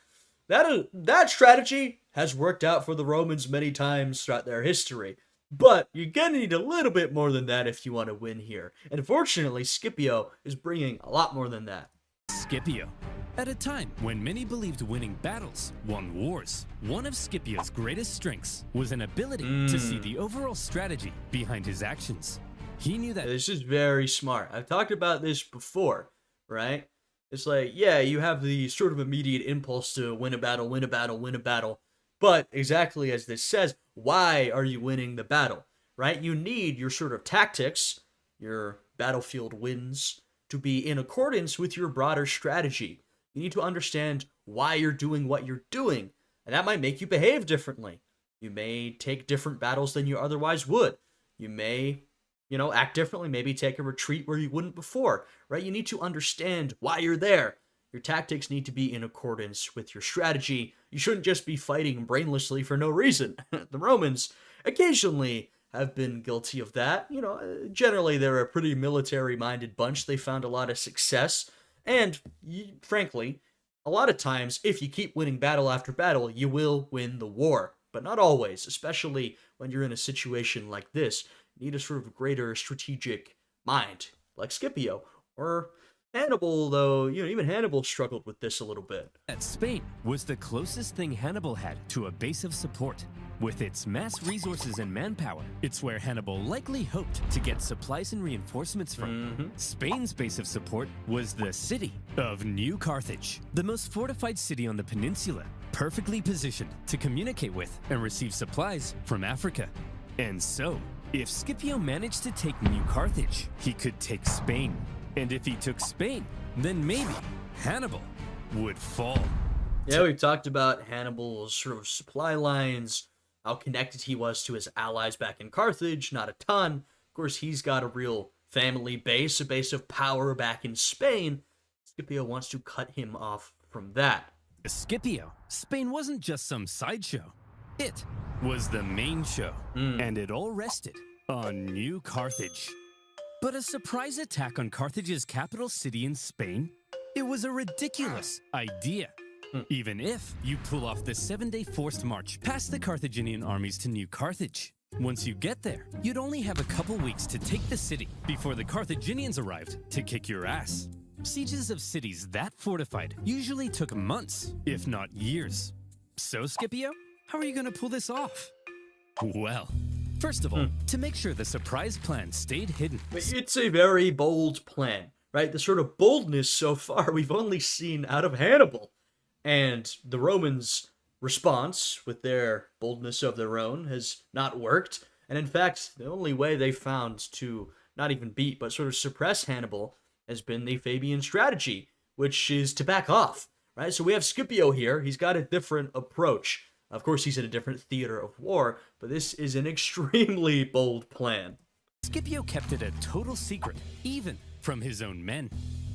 that strategy has worked out for the Romans many times throughout their history. But you're gonna need a little bit more than that if you want to win here. And fortunately, Scipio is bringing a lot more than that. Scipio. At a time when many believed winning battles won wars, one of Scipio's greatest strengths was an ability to see the overall strategy behind his actions. He knew that This is very smart. I've talked about this before, right? It's like, yeah, you have the sort of immediate impulse to win a battle, win a battle, win a battle. But exactly as this says, why are you winning the battle, right? You need your sort of tactics, your battlefield wins, to be in accordance with your broader strategy. You need to understand why you're doing what you're doing, and that might make you behave differently. You may take different battles than you otherwise would. You may, act differently, maybe take a retreat where you wouldn't before, right? You need to understand why you're there. Your tactics need to be in accordance with your strategy. You shouldn't just be fighting brainlessly for no reason. The Romans occasionally have been guilty of that. Generally they're a pretty military-minded bunch. They found a lot of success. And, frankly, a lot of times, if you keep winning battle after battle, you will win the war. But not always, especially when you're in a situation like this. You need a sort of greater strategic mind, like Scipio, or Hannibal, though, even Hannibal struggled with this a little bit. that Spain was the closest thing Hannibal had to a base of support. With its mass resources and manpower, it's where Hannibal likely hoped to get supplies and reinforcements from. Spain's base of support was the city of New Carthage, the most fortified city on the peninsula, perfectly positioned to communicate with and receive supplies from Africa. And so, if Scipio managed to take New Carthage, he could take Spain. And if he took Spain, then maybe Hannibal would fall. Yeah, we've talked about Hannibal's sort of supply lines, how connected he was to his allies back in Carthage, not a ton. Of course, he's got a real family base, a base of power back in Spain. Scipio wants to cut him off from that. Scipio, Spain wasn't just some sideshow. It was the main show, and it all rested on New Carthage. But a surprise attack on Carthage's capital city in Spain? It was a ridiculous idea. Even if you pull off the 7-day forced march past the Carthaginian armies to New Carthage. Once you get there, you'd only have a couple weeks to take the city before the Carthaginians arrived to kick your ass. Sieges of cities that fortified usually took months, if not years. So, Scipio, how are you going to pull this off? Well, first of all, to make sure the surprise plan stayed hidden. It's a very bold plan, right? The sort of boldness so far we've only seen out of Hannibal. And the Romans' response, with their boldness of their own, has not worked. And in fact, the only way they found to not even beat, but sort of suppress Hannibal has been the Fabian strategy, which is to back off, right? So we have Scipio here. He's got a different approach. Of course, he's in a different theater of war, but this is an extremely bold plan. Scipio kept it a total secret, even from his own men.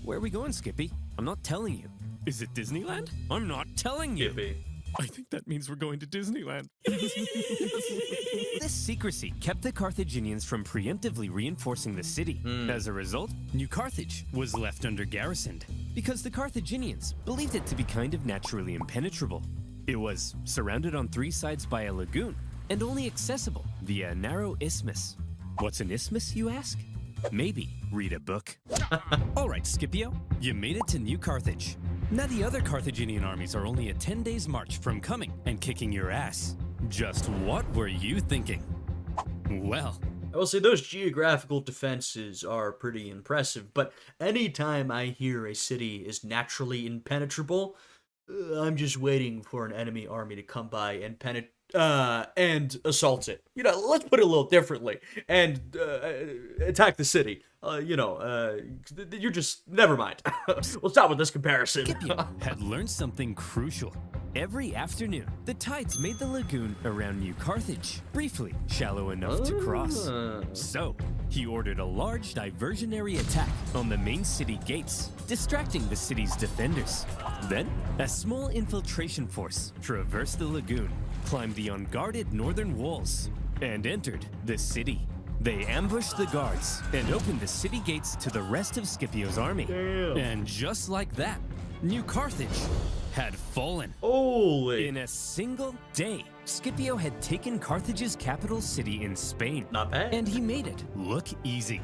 Where are we going, Skippy? I'm not telling you. Is it Disneyland? I'm not telling you. Skippy. I think that means we're going to Disneyland. This secrecy kept the Carthaginians from preemptively reinforcing the city. As a result, New Carthage was left under garrisoned, because the Carthaginians believed it to be kind of naturally impenetrable. It was surrounded on 3 sides by a lagoon, and only accessible via a narrow isthmus. What's an isthmus, you ask? Maybe read a book. All right, Scipio, you made it to New Carthage. Now the other Carthaginian armies are only a 10 days march from coming and kicking your ass. Just what were you thinking? Well, I will say those geographical defenses are pretty impressive, but anytime I hear a city is naturally impenetrable, I'm just waiting for an enemy army to come by and assault it. Let's put it a little differently, and attack the city. You're just, never mind. We'll stop with this comparison. Scipio had learned something crucial. Every afternoon, the tides made the lagoon around New Carthage briefly shallow enough to cross. So, he ordered a large diversionary attack on the main city gates, distracting the city's defenders. Then, a small infiltration force traversed the lagoon, climbed the unguarded northern walls, and entered the city. They ambushed the guards and opened the city gates to the rest of Scipio's army. Damn. And just like that, New Carthage had fallen. Holy. In a single day, Scipio had taken Carthage's capital city in Spain. Not bad. And he made it look easy.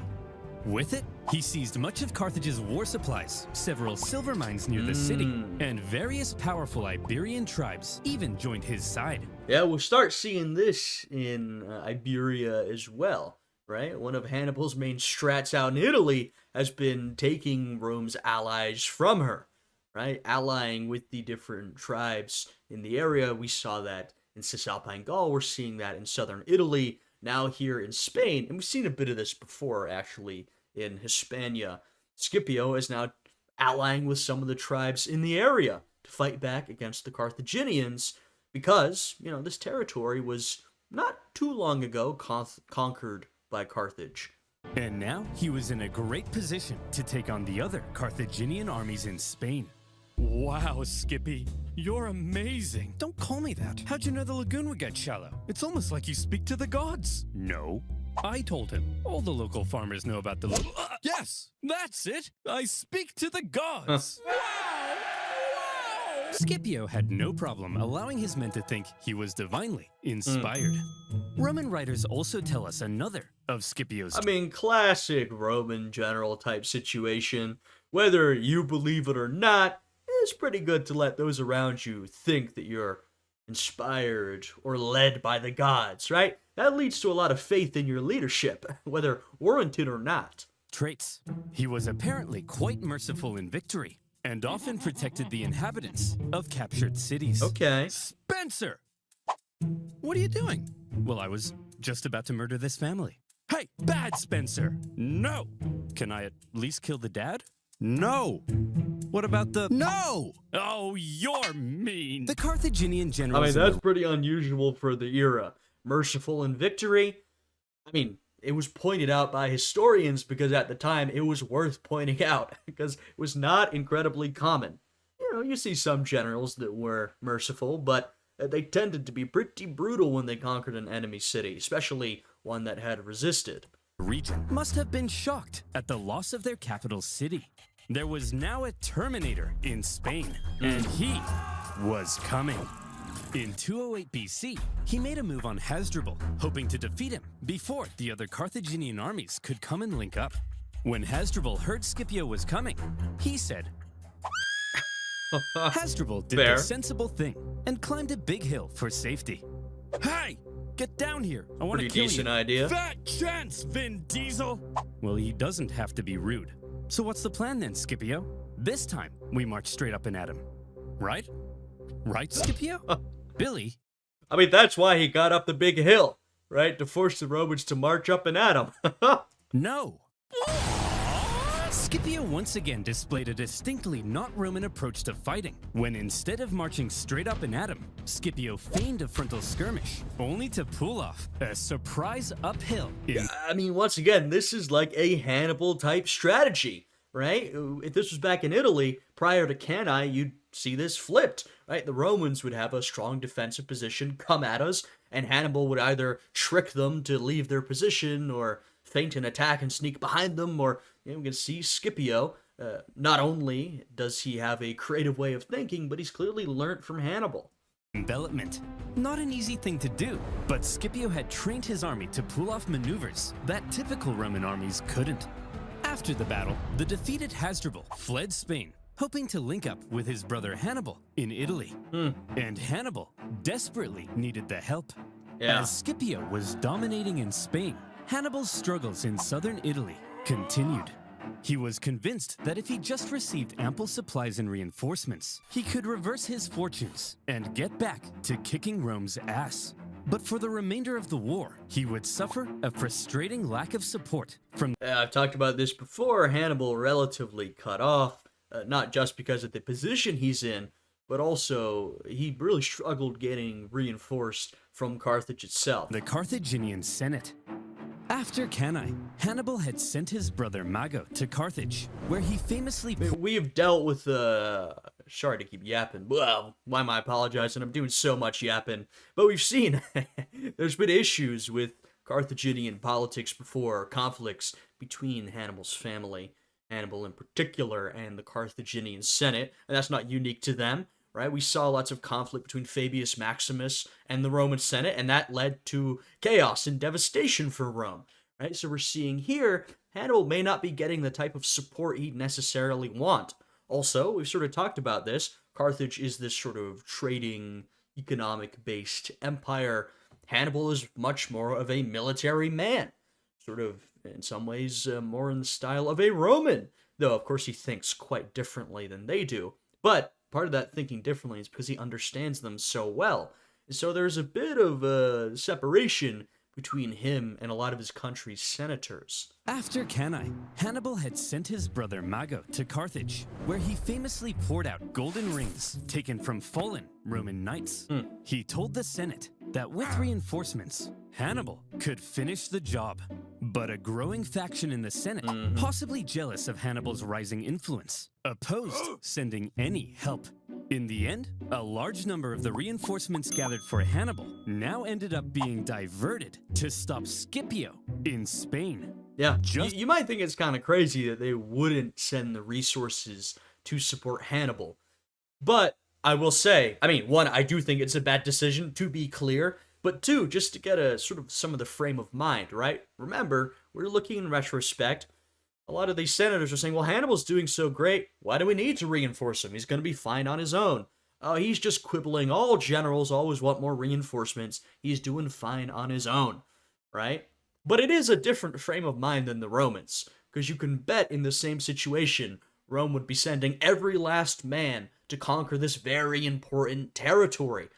With it, he seized much of Carthage's war supplies, several silver mines near the city, and various powerful Iberian tribes even joined his side. Yeah, we'll start seeing this in Iberia as well, right? One of Hannibal's main strats out in Italy has been taking Rome's allies from her, right? Allying with the different tribes in the area. We saw that in Cisalpine Gaul. We're seeing that in southern Italy, now here in Spain. And we've seen a bit of this before, actually, in Hispania. Scipio is now allying with some of the tribes in the area to fight back against the Carthaginians because, this territory was not too long ago conquered by Carthage. And now he was in a great position to take on the other Carthaginian armies in Spain. Wow, Skippy, you're amazing. Don't call me that. How'd you know the lagoon would get shallow? It's almost like you speak to the gods. No, I told him. All the local farmers know about the Yes, that's it. I speak to the gods. Wow! Scipio had no problem allowing his men to think he was divinely inspired. Roman writers also tell us another of Scipio's... classic Roman general type situation. Whether you believe it or not, it's pretty good to let those around you think that you're inspired or led by the gods, right? That leads to a lot of faith in your leadership, whether warranted or not. Traits. He was apparently quite merciful in victory, and often protected the inhabitants of captured cities. Okay. Spencer! What are you doing? Well, I was just about to murder this family. Hey, bad Spencer! No! Can I at least kill the dad? No! What about the... No! Oh, you're mean! The Carthaginian generals... that's pretty unusual for the era. Merciful in victory? It was pointed out by historians because at the time it was worth pointing out because it was not incredibly common. You see some generals that were merciful, but they tended to be pretty brutal when they conquered an enemy city, especially one that had resisted. Region must have been shocked at the loss of their capital city. There was now a Terminator in Spain, and he was coming. In 208 BC, he made a move on Hasdrubal, hoping to defeat him before the other Carthaginian armies could come and link up. When Hasdrubal heard Scipio was coming, he said, Hasdrubal did the sensible thing and climbed a big hill for safety. Hey, get down here. I want to kill you. Pretty decent idea. Fat chance, Vin Diesel. Well, he doesn't have to be rude. So what's the plan then, Scipio? This time, we march straight up and at him. Right? Right, Scipio? Billy? That's why he got up the big hill, right? To force the Romans to march up and at him. No. Scipio once again displayed a distinctly not Roman approach to fighting, when instead of marching straight up and at him, Scipio feigned a frontal skirmish, only to pull off a surprise uphill. Once again, this is like a Hannibal-type strategy, right? If this was back in Italy, prior to Cannae, you'd see this flipped, right? The Romans would have a strong defensive position, come at us, and Hannibal would either trick them to leave their position or feint an attack and sneak behind them, or we can see Scipio. Not only does he have a creative way of thinking, but he's clearly learnt from Hannibal. Envelopment. Not an easy thing to do, but Scipio had trained his army to pull off maneuvers that typical Roman armies couldn't. After the battle, the defeated Hasdrubal fled Spain, hoping to link up with his brother Hannibal in Italy. And Hannibal desperately needed the help. As Scipio was dominating in Spain, Hannibal's struggles in southern Italy continued. He was convinced that if he just received ample supplies and reinforcements, he could reverse his fortunes and get back to kicking Rome's ass. But for the remainder of the war, he would suffer a frustrating lack of support from... I've talked about this before. Hannibal relatively cut off, not just because of the position he's in, but also he really struggled getting reinforced from Carthage itself. The Carthaginian Senate. After Cannae, Hannibal had sent his brother Mago to Carthage, where he famously... We have dealt with, sorry to keep yapping. Well, why am I apologizing? I'm doing so much yapping. But we've seen there's been issues with Carthaginian politics before, conflicts between Hannibal's family, Hannibal in particular, and the Carthaginian Senate, and that's not unique to them. Right? We saw lots of conflict between Fabius Maximus and the Roman Senate, and that led to chaos and devastation for Rome. Right? So we're seeing here Hannibal may not be getting the type of support he'd necessarily want. Also, we've sort of talked about this. Carthage is this sort of trading, economic-based empire. Hannibal is much more of a military man, sort of, in some ways, more in the style of a Roman, though, of course, he thinks quite differently than they do. But part of that thinking differently is because he understands them so well. And so there's a bit of separation between him and a lot of his country's senators. After Cannae, Hannibal had sent his brother Mago to Carthage, where he famously poured out golden rings taken from fallen Roman knights. He told the Senate that with reinforcements, Hannibal could finish the job. But a growing faction in the Senate, possibly jealous of Hannibal's rising influence, opposed sending any help. In the end, a large number of the reinforcements gathered for Hannibal now ended up being diverted to stop Scipio in Spain. Yeah, you might think it's kind of crazy that they wouldn't send the resources to support Hannibal. But I will say, I mean, one, I do think it's a bad decision, to be clear. But two, just to get a sort of some of the frame of mind, right? Remember, we're looking in retrospect. A lot of these senators are saying, well, Hannibal's doing so great. Why do we need to reinforce him? He's going to be fine on his own. Oh, he's just quibbling. All generals always want more reinforcements. He's doing fine on his own, right? But it is a different frame of mind than the Romans, because you can bet in the same situation, Rome would be sending every last man to conquer this very important territory.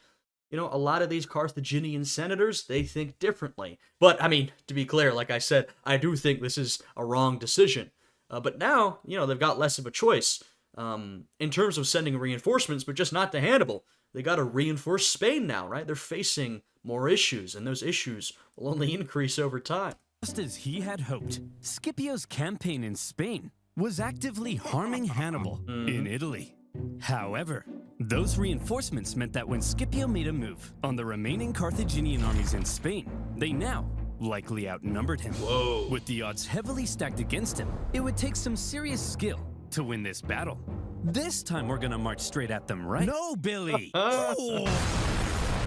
You know, a lot of these Carthaginian senators, they think differently. But, I mean, to be clear, like I said, I do think this is a wrong decision. But now, you know, they've got less of a choice in terms of sending reinforcements, but just not to Hannibal. They got to reinforce Spain now, right? They're facing more issues, and those issues will only increase over time. Just as he had hoped, Scipio's campaign in Spain was actively harming Hannibal in Italy. However, those reinforcements meant that when Scipio made a move on the remaining Carthaginian armies in Spain, they now likely outnumbered him. Whoa. With the odds heavily stacked against him, it would take some serious skill to win this battle. This time we're gonna march straight at them, right? No, Billy!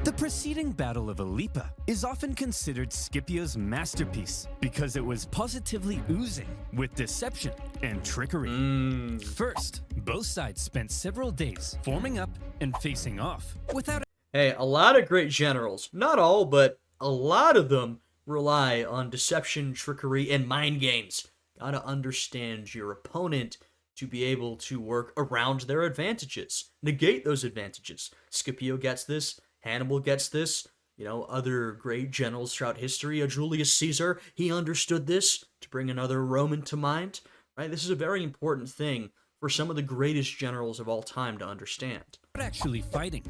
The preceding Battle of Ilipa is often considered Scipio's masterpiece because it was positively oozing with deception and trickery. First, both sides spent several days forming up and facing off without... Hey, a lot of great generals, not all, but a lot of them rely on deception, trickery, and mind games. Gotta understand your opponent to be able to work around their advantages, negate those advantages. Scipio gets this. Hannibal gets this. You know, other great generals throughout history. Julius Caesar, he understood this, to bring another Roman to mind. Right? This is a very important thing for some of the greatest generals of all time to understand. Actually fighting.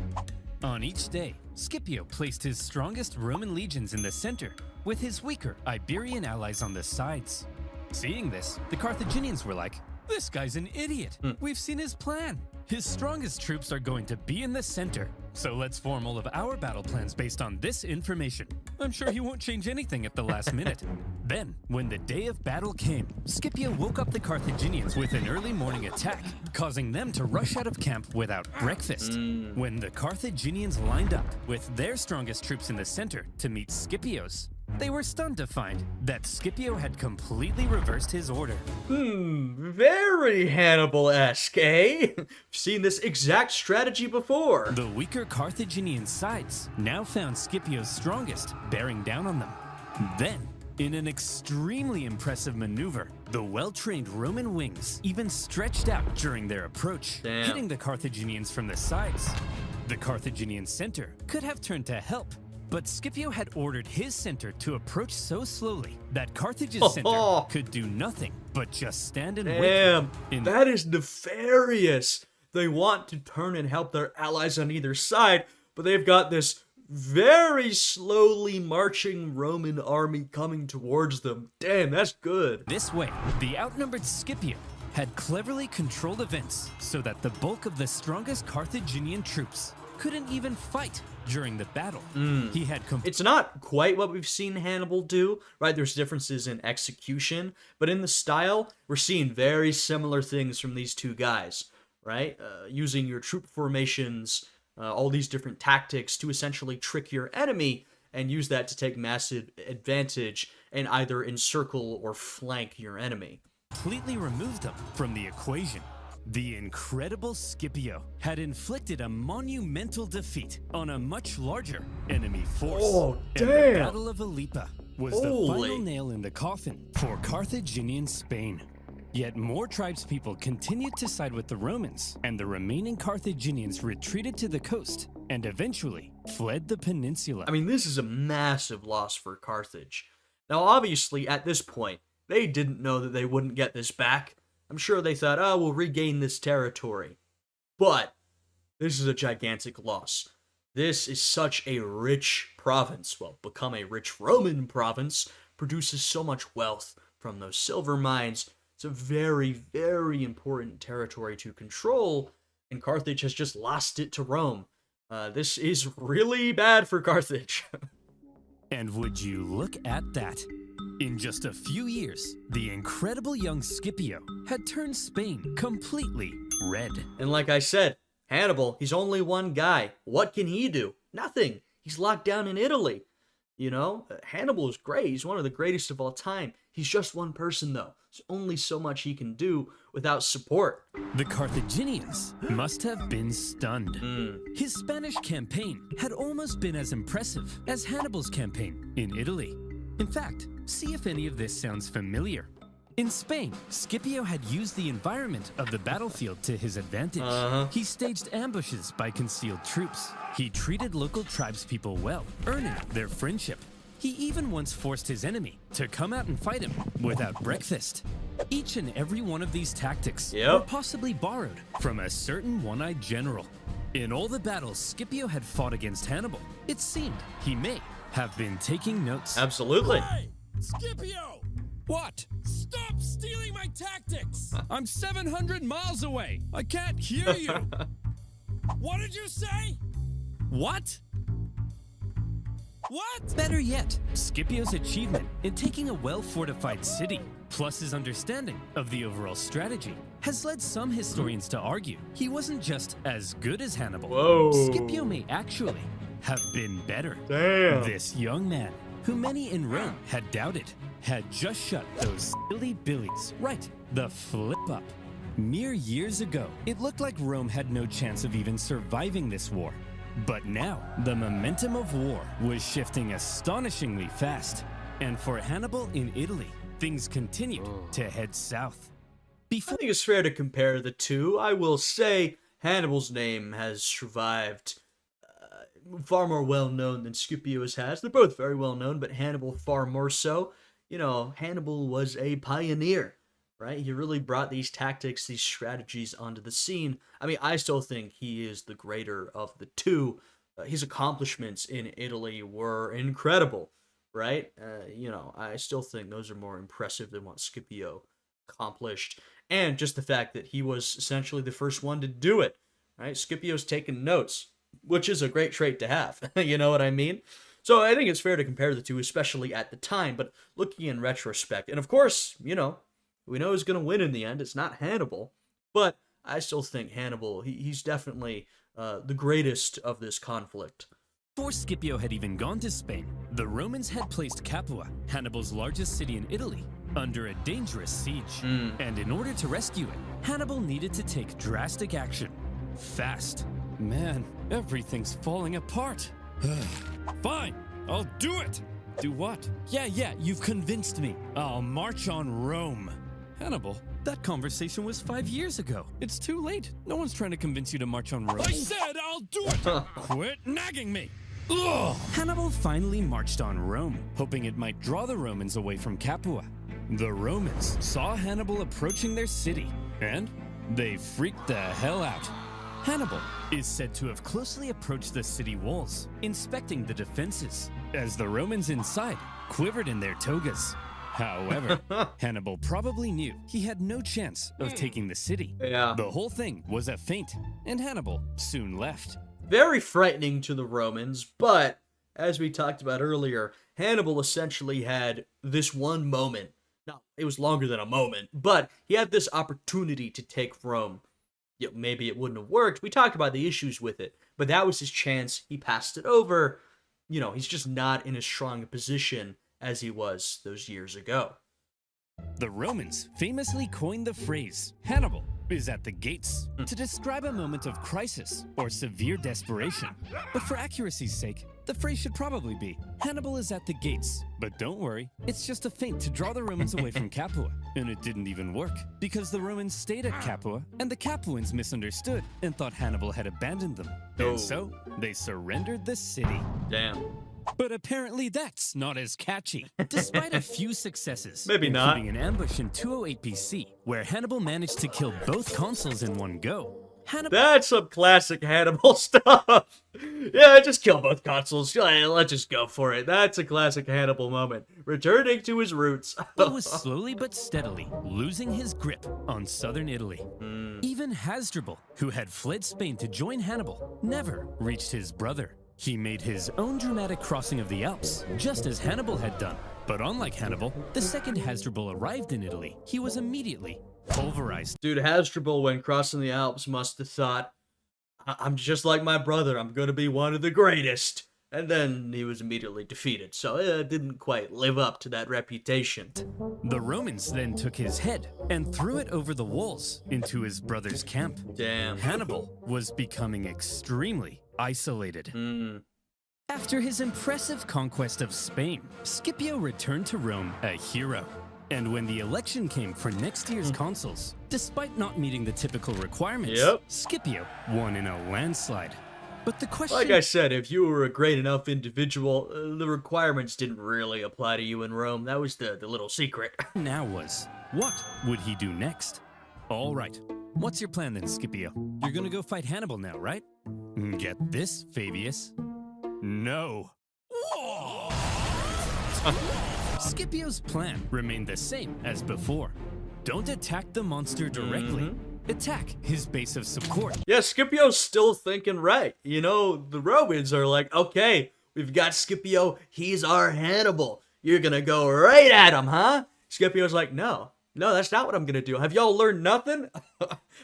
On each day, Scipio placed his strongest Roman legions in the center, with his weaker Iberian allies on the sides. Seeing this, the Carthaginians were like, "This guy's an idiot. We've seen his plan. His strongest troops are going to be in the center. So let's form all of our battle plans based on this information. I'm sure he won't change anything at the last minute." Then, when the day of battle came, Scipio woke up the Carthaginians with an early morning attack, causing them to rush out of camp without breakfast. When the Carthaginians lined up with their strongest troops in the center to meet Scipio's, they were stunned to find that Scipio had completely reversed his order. Very Hannibal-esque, eh? Seen this exact strategy before. The weaker Carthaginian sides now found Scipio's strongest bearing down on them. Then, in an extremely impressive maneuver, the well-trained Roman wings even stretched out during their approach, hitting the Carthaginians from the sides. The Carthaginian center could have turned to help, but Scipio had ordered his center to approach so slowly that Carthage's center could do nothing but just stand and wait. Damn, that is nefarious. They want to turn and help their allies on either side, but they've got this very slowly marching Roman army coming towards them. Damn, that's good. This way, the outnumbered Scipio had cleverly controlled events so that the bulk of the strongest Carthaginian troops couldn't even fight during the battle. He had It's not quite what we've seen Hannibal do, right? There's differences in execution, but in the style, we're seeing very similar things from these two guys, right? Using your troop formations, all these different tactics to essentially trick your enemy and use that to take massive advantage. and either encircle or flank your enemy. Completely removed them from the equation. The incredible Scipio had inflicted a monumental defeat on a much larger enemy force. Oh, And the damn. Battle of Ilipa was the Holy. final nail in the coffin for Carthaginian Spain. Yet more tribespeople continued to side with the Romans, and the remaining Carthaginians retreated to the coast and eventually fled the peninsula. I mean, this is a massive loss for Carthage. Now, obviously, at this point, they didn't know that they wouldn't get this back. I'm sure they thought, oh, we'll regain this territory. But this is a gigantic loss. This is such a rich province. Well, become a rich Roman province, produces so much wealth from those silver mines. It's a very, very important territory to control, and Carthage has just lost it to Rome. This is really bad for Carthage. And would you look at that? In just a few years, the incredible young Scipio had turned Spain completely red. And like I said, Hannibal, he's only one guy. What can he do? Nothing. He's locked down in Italy. You know, Hannibal is great. He's one of the greatest of all time. He's just one person, though. There's only so much he can do without support. The Carthaginians must have been stunned. Hmm. His Spanish campaign had almost been as impressive as Hannibal's campaign in Italy. In fact, see if any of this sounds familiar. In Spain, Scipio had used the environment of the battlefield to his advantage. He staged ambushes by concealed troops. He treated local tribespeople well, earning their friendship. He even once forced his enemy to come out and fight him without breakfast. Each and every one of these tactics were possibly borrowed from a certain one-eyed general. In all the battles Scipio had fought against Hannibal, it seemed he may have been taking notes. Absolutely. Hey, Scipio! What? Stop stealing my tactics! I'm 700 miles away. I can't hear you. What did you say? What? What? Better yet, Scipio's achievement in taking a well-fortified city, plus his understanding of the overall strategy, has led some historians to argue he wasn't just as good as Hannibal. Whoa. Scipio may actually have been better. Damn. This young man, who many in Rome had doubted, had just shut those silly billies right the flip up. Mere years ago, it looked like Rome had no chance of even surviving this war. But now, the momentum of war was shifting astonishingly fast. And for Hannibal in Italy, things continued to head south. I think it's fair to compare the two. I will say Hannibal's name has survived far more well-known than Scipio's has. They're both very well-known, but Hannibal far more so. You know, Hannibal was a pioneer, right? He really brought these tactics, these strategies onto the scene. I mean, I still think he is the greater of the two. His accomplishments in Italy were incredible, right? You know, I still think those are more impressive than what Scipio accomplished. And just the fact that he was essentially the first one to do it, right? Scipio's taken notes, which is a great trait to have. You know what I mean? So I think it's fair to compare the two, especially at the time, but looking in retrospect. And of course, you know, we know who's going to win in the end. It's not Hannibal, but I still think Hannibal, he's definitely the greatest of this conflict. Before Scipio had even gone to Spain, the Romans had placed Capua, Hannibal's largest city in Italy, under a dangerous siege. And in order to rescue it, Hannibal needed to take drastic action. Fast. Man, everything's falling apart. Fine, I'll do it. Do what? Yeah, you've convinced me. I'll march on Rome. Hannibal, that conversation was 5 years ago. It's too late. No one's trying to convince you to march on Rome. I said I'll do it. Quit nagging me. Ugh. Hannibal finally marched on Rome, hoping it might draw the Romans away from Capua. The Romans saw Hannibal approaching their city, and they freaked the hell out. Hannibal is said to have closely approached the city walls, inspecting the defenses, as the Romans inside quivered in their togas. However, Hannibal probably knew he had no chance of taking the city. Yeah. The whole thing was a feint, and Hannibal soon left. Very frightening to the Romans, but as we talked about earlier, Hannibal essentially had this one moment. Now, it was longer than a moment, but he had this opportunity to take Rome. You know, maybe it wouldn't have worked. We talked about the issues with it, but that was his chance. He passed it over. You know, he's just not in as strong a position as he was those years ago. The Romans famously coined the phrase, Hannibal is at the gates, to describe a moment of crisis or severe desperation. But for accuracy's sake, the phrase should probably be, Hannibal is at the gates. But don't worry, it's just a feint to draw the Romans away from Capua. And it didn't even work, because the Romans stayed at Capua, and the Capuans misunderstood and thought Hannibal had abandoned them. And so, they surrendered the city. Damn. But apparently that's not as catchy. Despite a few successes, Maybe not. including an ambush in 208 BC, where Hannibal managed to kill both consuls in one go. That's some classic Hannibal stuff. Yeah, just kill both consuls. Yeah, let's just go for it. That's a classic Hannibal moment. Returning to his roots. was slowly but steadily losing his grip on southern Italy. Even Hasdrubal, who had fled Spain to join Hannibal, never reached his brother. He made his own dramatic crossing of the Alps, just as Hannibal had done. But unlike Hannibal, the second Hasdrubal arrived in Italy, he was immediately pulverized. Dude, Hasdrubal, when crossing the Alps, must have thought, I'm just like my brother. I'm going to be one of the greatest. And then he was immediately defeated. So it didn't quite live up to that reputation. The Romans then took his head and threw it over the walls into his brother's camp. Damn. Hannibal was becoming extremely isolated. After his impressive conquest of Spain, Scipio returned to Rome a hero. And when the election came for next year's consuls, despite not meeting the typical requirements, Scipio won in a landslide. But the question... Like I said, if you were a great enough individual, the requirements didn't really apply to you in Rome. That was the little secret. now was, what would he do next? All right, what's your plan then, Scipio? You're gonna go fight Hannibal now, right? Get this, Fabius. No. Scipio's plan remained the same as before. Don't attack the monster directly. Attack his base of support. Yeah, Scipio's still thinking right. You know, the Romans are like, okay, we've got Scipio. He's our Hannibal. You're gonna go right at him, huh? Scipio's like, no, that's not what I'm gonna do. Have y'all learned nothing?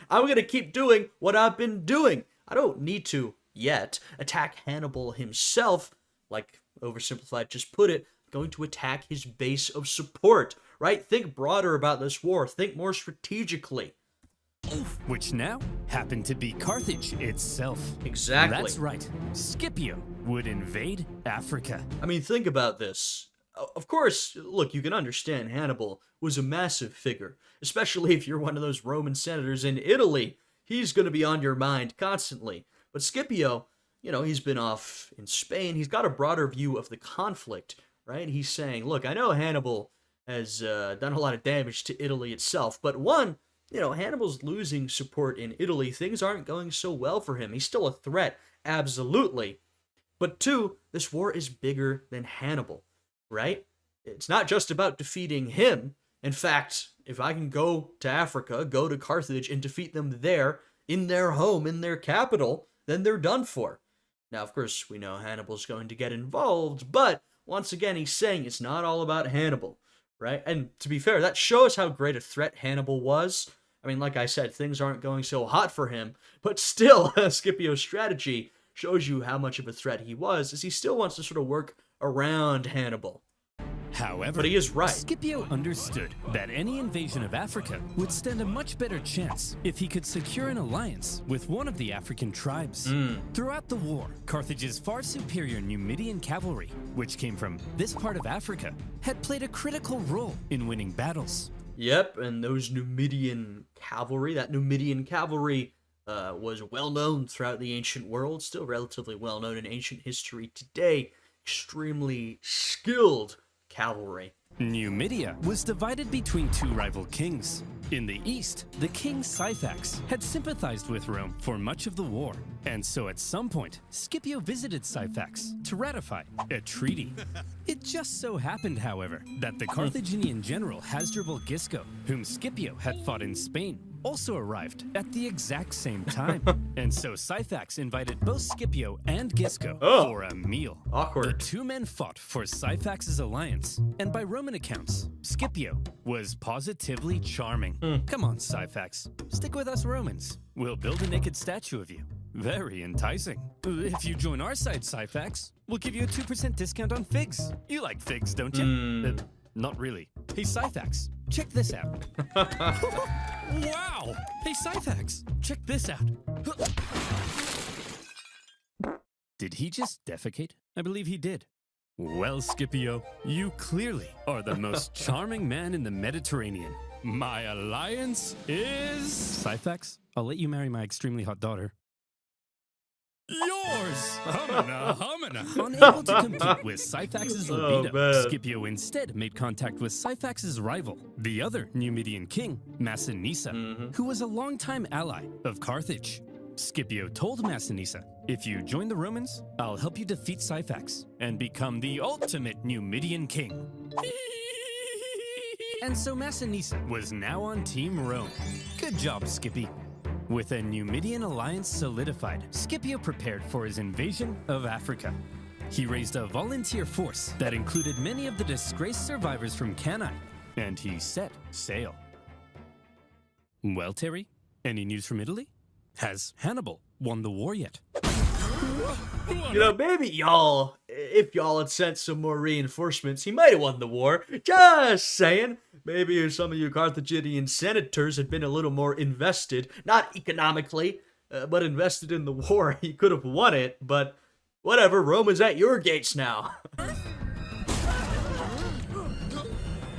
I'm gonna keep doing what I've been doing. I don't need to, yet, attack Hannibal himself, like Oversimplified just put it, going to attack his base of support, right? Think broader about this war. Think more strategically. Which now happened to be Carthage itself. Exactly. That's right. Scipio would invade Africa. I mean, think about this. Of course, look, you can understand Hannibal was a massive figure, especially if you're one of those Roman senators in Italy. He's going to be on your mind constantly. But Scipio, you know, he's been off in Spain. He's got a broader view of the conflict, right? He's saying, look, I know Hannibal has done a lot of damage to Italy itself, but one, you know, Hannibal's losing support in Italy. Things aren't going so well for him. He's still a threat, absolutely. But two, this war is bigger than Hannibal, right? It's not just about defeating him. In fact, if I can go to Africa, go to Carthage, and defeat them there, in their home, in their capital, then they're done for. Now, of course, we know Hannibal's going to get involved, but once again, he's saying it's not all about Hannibal, right? And to be fair, that shows how great a threat Hannibal was. I mean, like I said, things aren't going so hot for him, but still, Scipio's strategy shows you how much of a threat he was, as he still wants to sort of work around Hannibal. However, But he is right. Scipio understood that any invasion of Africa would stand a much better chance if he could secure an alliance with one of the African tribes. Throughout the war, Carthage's far superior Numidian cavalry, which came from this part of Africa, had played a critical role in winning battles. Yep, and those Numidian cavalry, was well known throughout the ancient world, still relatively well known in ancient history today. Extremely skilled cavalry. Numidia was divided between two rival kings. In the east, the king Syphax had sympathized with Rome for much of the war, and so at some point, Scipio visited Syphax to ratify a treaty. It just so happened, however, that the Carthaginian general Hasdrubal Gisco, whom Scipio had fought in Spain, also arrived at the exact same time. And so Syphax invited both Scipio and Gisco for a meal. Awkward. The two men fought for Syphax's alliance, and by Roman accounts, Scipio was positively charming. Come on, Syphax, stick with us Romans. We'll build a naked statue of you. Very enticing. If you join our side, Syphax, we'll give you a 2% discount on figs. You like figs, don't you? Not really. Hey, Syphax, check this out. Wow! Hey, Syphax, check this out. Did he just defecate? I believe he did. Well, Scipio, you clearly are the most charming man in the Mediterranean. My alliance is... Syphax, I'll let you marry my extremely hot daughter. Yours! Humana, humana. Unable to compete with Syphax's libido, Scipio instead made contact with Syphax's rival, the other Numidian king, Massinissa, who was a longtime ally of Carthage. Scipio told Massinissa, if you join the Romans, I'll help you defeat Syphax and become the ultimate Numidian king. And so Massinissa was now on Team Rome. Good job, Skippy. With a Numidian alliance solidified, Scipio prepared for his invasion of Africa. He raised a volunteer force that included many of the disgraced survivors from Cannae, and he set sail. Well, Terry, any news from Italy? Has Hannibal won the war yet? You know, maybe y'all, if y'all had sent some more reinforcements, he might have won the war. Just saying. Maybe if some of you Carthaginian senators had been a little more invested, not economically, but invested in the war, he could have won it. But whatever, Rome is at your gates now.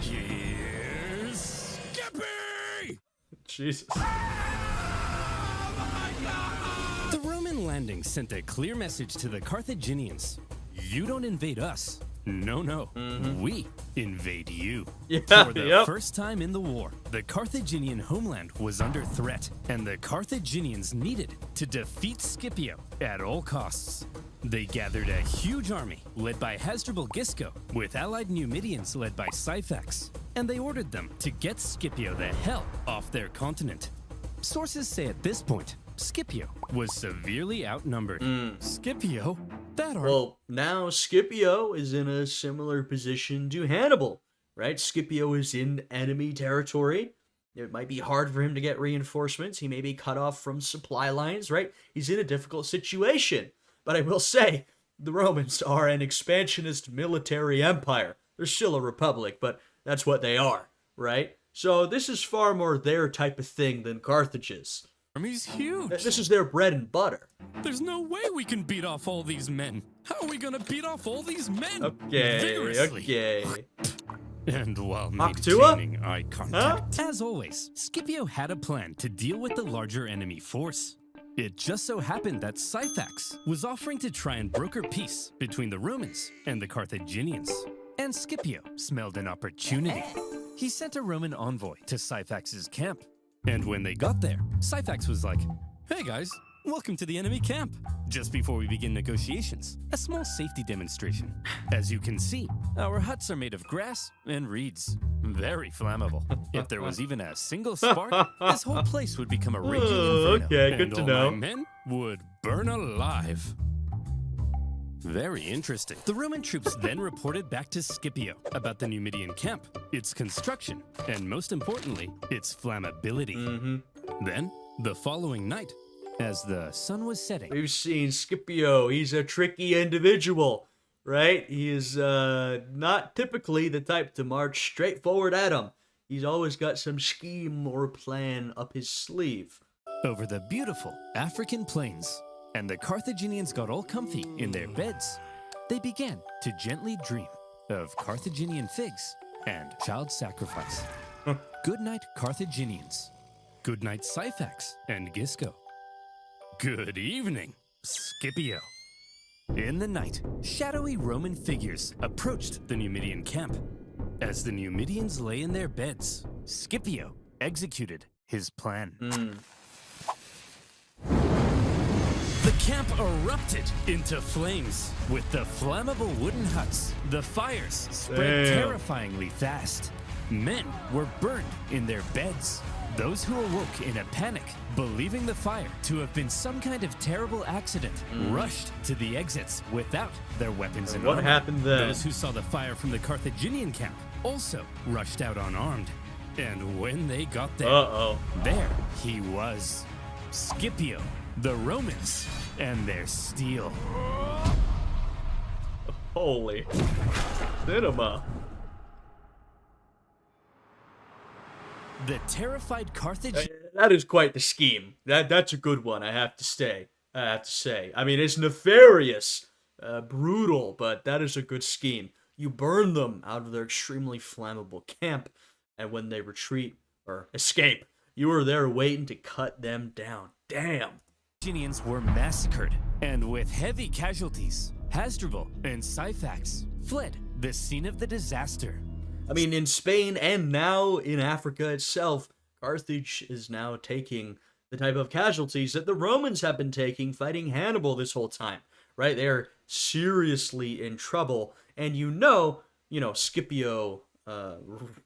Here's Skippy! Jesus. The Roman landing sent a clear message to the Carthaginians. You don't invade us. No. We invade you. For the first time in the war, the Carthaginian homeland was under threat, and the Carthaginians needed to defeat Scipio at all costs. They gathered a huge army led by Hasdrubal Gisco, with allied Numidians led by Syphax, and they ordered them to get Scipio the hell off their continent. Sources say at this point, Scipio was severely outnumbered. Scipio? Well, now Scipio is in a similar position to Hannibal, right? Scipio is in enemy territory. It might be hard for him to get reinforcements. He may be cut off from supply lines, right? He's in a difficult situation. But I will say, the Romans are an expansionist military empire. They're still a republic, but that's what they are, right? So this is far more their type of thing than Carthage's. Army's huge. This is their bread and butter. There's no way we can beat off all these men. How are we gonna beat off all these men? Okay. And while maintaining eye contact, as always, Scipio had a plan to deal with the larger enemy force. It just so happened that Syphax was offering to try and broker peace between the Romans and the Carthaginians. And Scipio smelled an opportunity. He sent a Roman envoy to Syphax's camp. And when they got there, Syphax was like, hey guys, welcome to the enemy camp. Just before we begin negotiations, a small safety demonstration. As you can see, our huts are made of grass and reeds. Very flammable. If there was even a single spark, this whole place would become a raging inferno. Okay, good to know. My men would burn alive. Very interesting. The Roman troops then reported back to Scipio about the Numidian camp, its construction, and most importantly, its flammability. Then, the following night, as the sun was setting, we've seen Scipio. He's a tricky individual, right? He is not typically the type to march straight forward at him. He's always got some scheme or plan up his sleeve. Over the beautiful African plains, and the Carthaginians got all comfy in their beds, they began to gently dream of Carthaginian figs and child sacrifice. Good night, Carthaginians. Good night, Syphax and Gisco. Good evening, Scipio. In the night, shadowy Roman figures approached the Numidian camp. As the Numidians lay in their beds, Scipio executed his plan. The camp erupted into flames. With the flammable wooden huts, the fires spread terrifyingly fast. Men were burned in their beds. Those who awoke in a panic, believing the fire to have been some kind of terrible accident, rushed to the exits without their weapons and armor. What happened then? Those who saw the fire from the Carthaginian camp also rushed out unarmed. And when they got there, there he was. Scipio. The Romans and their steel. Holy cinema. The terrified Carthage. That is quite the scheme. That's a good one, I have to say. I mean, it's nefarious, brutal, but that is a good scheme. You burn them out of their extremely flammable camp, and when they retreat or escape, you are there waiting to cut them down. Damn. Carthaginians were massacred, and with heavy casualties, Hasdrubal and Syphax fled the scene of the disaster. I mean, in Spain and now in Africa itself, Carthage is now taking the type of casualties that the Romans have been taking fighting Hannibal this whole time, right? They're seriously in trouble, and Scipio,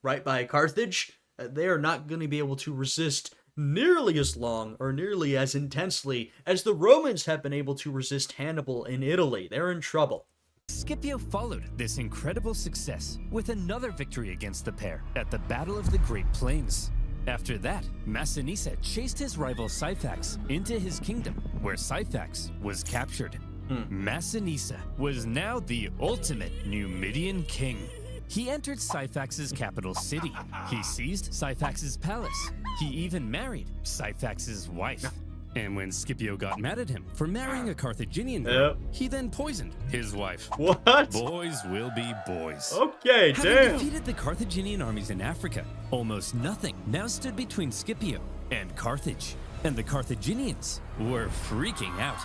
right by Carthage, they are not going to be able to resist nearly as long or nearly as intensely as the Romans have been able to resist Hannibal in Italy. They're in trouble. Scipio followed this incredible success with another victory against the pair at the Battle of the Great Plains. After that, Massinissa chased his rival Syphax into his kingdom, where Syphax was captured. Massinissa was now the ultimate Numidian king. He entered Syphax's capital city. He seized Syphax's palace. He even married Syphax's wife. And when Scipio got mad at him for marrying a Carthaginian girl, he then poisoned his wife. What? Boys will be boys. Okay, Having damn. defeated the Carthaginian armies in Africa, almost nothing now stood between Scipio and Carthage. And the Carthaginians were freaking out.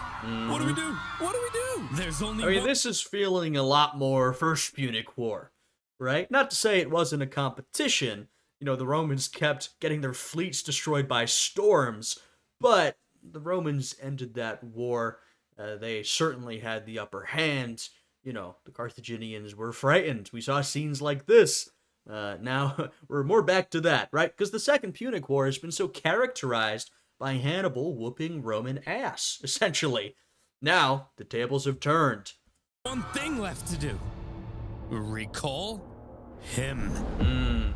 What do we do? What do we do? There's only one. This is feeling a lot more First Punic War, right? Not to say it wasn't a competition. The Romans kept getting their fleets destroyed by storms, but the Romans ended that war. They certainly had the upper hand. The Carthaginians were frightened. We saw scenes like this. Now, we're more back to that, right? Because the Second Punic War has been so characterized by Hannibal whooping Roman ass, essentially. Now, the tables have turned. One thing left to do. Recall him.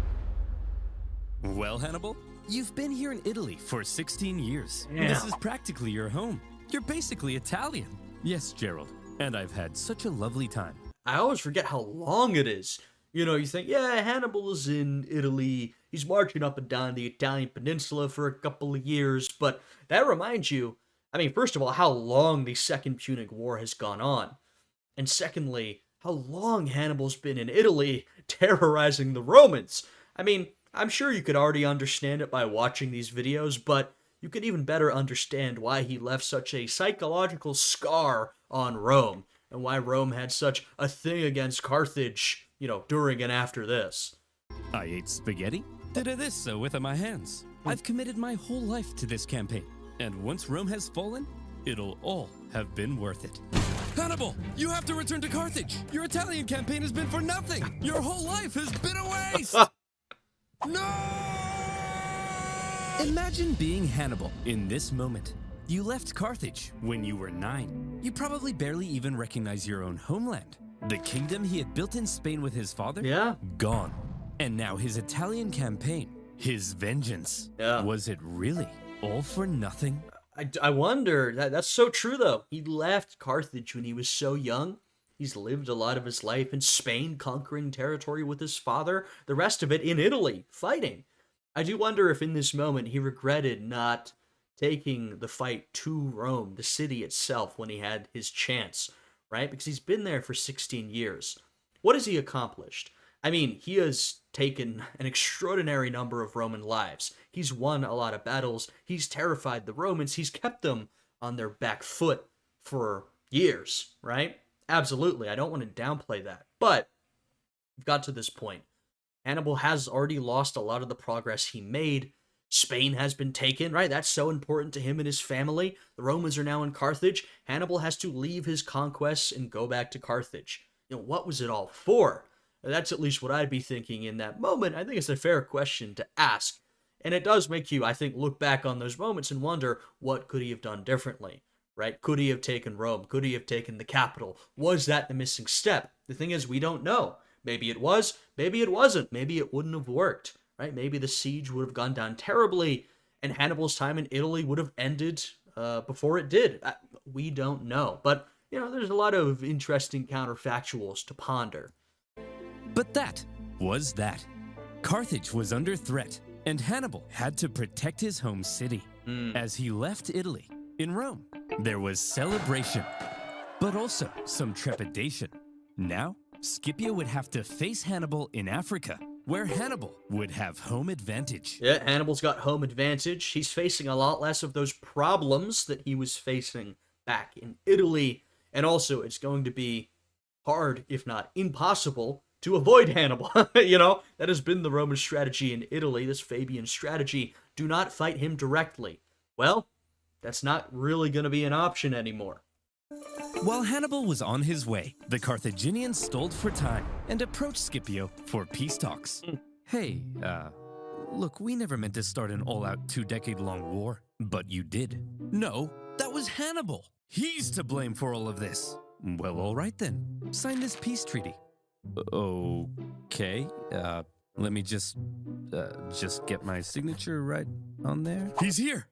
Well, Hannibal, you've been here in Italy for 16 years. Yeah. This is practically your home. You're basically Italian. Yes, Gerald, and I've had such a lovely time. I always forget how long it is. You think, yeah, Hannibal is in Italy. He's marching up and down the Italian peninsula for a couple of years. But that reminds you, first of all, how long the Second Punic War has gone on. And secondly, how long Hannibal's been in Italy terrorizing the Romans. I'm sure you could already understand it by watching these videos, but you could even better understand why he left such a psychological scar on Rome, and why Rome had such a thing against Carthage, during and after this. I ate spaghetti, did this with my hands. I've committed my whole life to this campaign, and once Rome has fallen, it'll all have been worth it. Hannibal, you have to return to Carthage. Your Italian campaign has been for nothing. Your whole life has been a waste. No! Imagine being Hannibal in this moment. You left Carthage when you were 9. You probably barely even recognize your own homeland. The kingdom he had built in Spain with his father? Yeah. Gone. And now his Italian campaign, his vengeance. Yeah. Was it really all for nothing? I wonder, that's so true though. He left Carthage when he was so young. He's lived a lot of his life in Spain, conquering territory with his father, the rest of it in Italy, fighting. I do wonder if in this moment he regretted not taking the fight to Rome, the city itself, when he had his chance, right? Because he's been there for 16 years. What has he accomplished? He has taken an extraordinary number of Roman lives. He's won a lot of battles. He's terrified the Romans. He's kept them on their back foot for years, right? Absolutely. I don't want to downplay that. But we've got to this point. Hannibal has already lost a lot of the progress he made. Spain has been taken, right? That's so important to him and his family. The Romans are now in Carthage. Hannibal has to leave his conquests and go back to Carthage. What was it all for? That's at least what I'd be thinking in that moment. I think it's a fair question to ask. And it does make you, I think, look back on those moments and wonder, what could he have done differently? Right? Could he have taken Rome? Could he have taken the capital? Was that the missing step? The thing is, we don't know. Maybe it was, maybe it wasn't. Maybe it wouldn't have worked, right? Maybe the siege would have gone down terribly, and Hannibal's time in Italy would have ended before it did? We don't know. But, there's a lot of interesting counterfactuals to ponder. But that was that. Carthage was under threat, and Hannibal had to protect his home city. As he left Italy, in Rome, there was celebration, but also some trepidation. Now, Scipio would have to face Hannibal in Africa, where Hannibal would have home advantage. Yeah, Hannibal's got home advantage. He's facing a lot less of those problems that he was facing back in Italy. And also, it's going to be hard, if not impossible, to avoid Hannibal. That has been the Roman strategy in Italy, this Fabian strategy. Do not fight him directly. Well, that's not really going to be an option anymore. While Hannibal was on his way, the Carthaginians stalled for time and approached Scipio for peace talks. Hey, look, we never meant to start an all-out 2-decade-long war, but you did. No, that was Hannibal. He's to blame for all of this. Well, all right then. Sign this peace treaty. Okay, let me just get my signature right on there. He's here.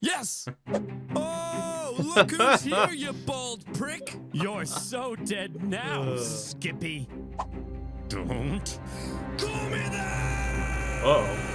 Yes! Oh, look who's here, you bald prick! You're so dead now, Skippy. Don't call me that!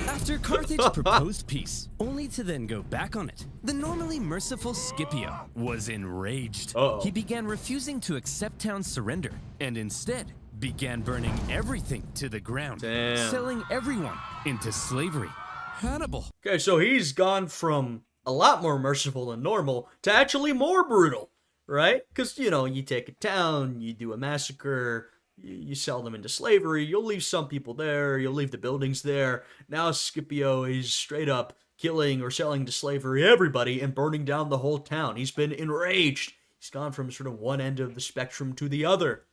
After Carthage proposed peace, only to then go back on it, the normally merciful Scipio was enraged. He began refusing to accept town surrender, and instead began burning everything to the ground, selling everyone into slavery. Hannibal. Okay, so he's gone from a lot more merciful than normal to actually more brutal, right? Because, you take a town, you do a massacre, you sell them into slavery, you'll leave some people there, you'll leave the buildings there. Now Scipio is straight up killing or selling to slavery everybody and burning down the whole town. He's been enraged. He's gone from sort of one end of the spectrum to the other.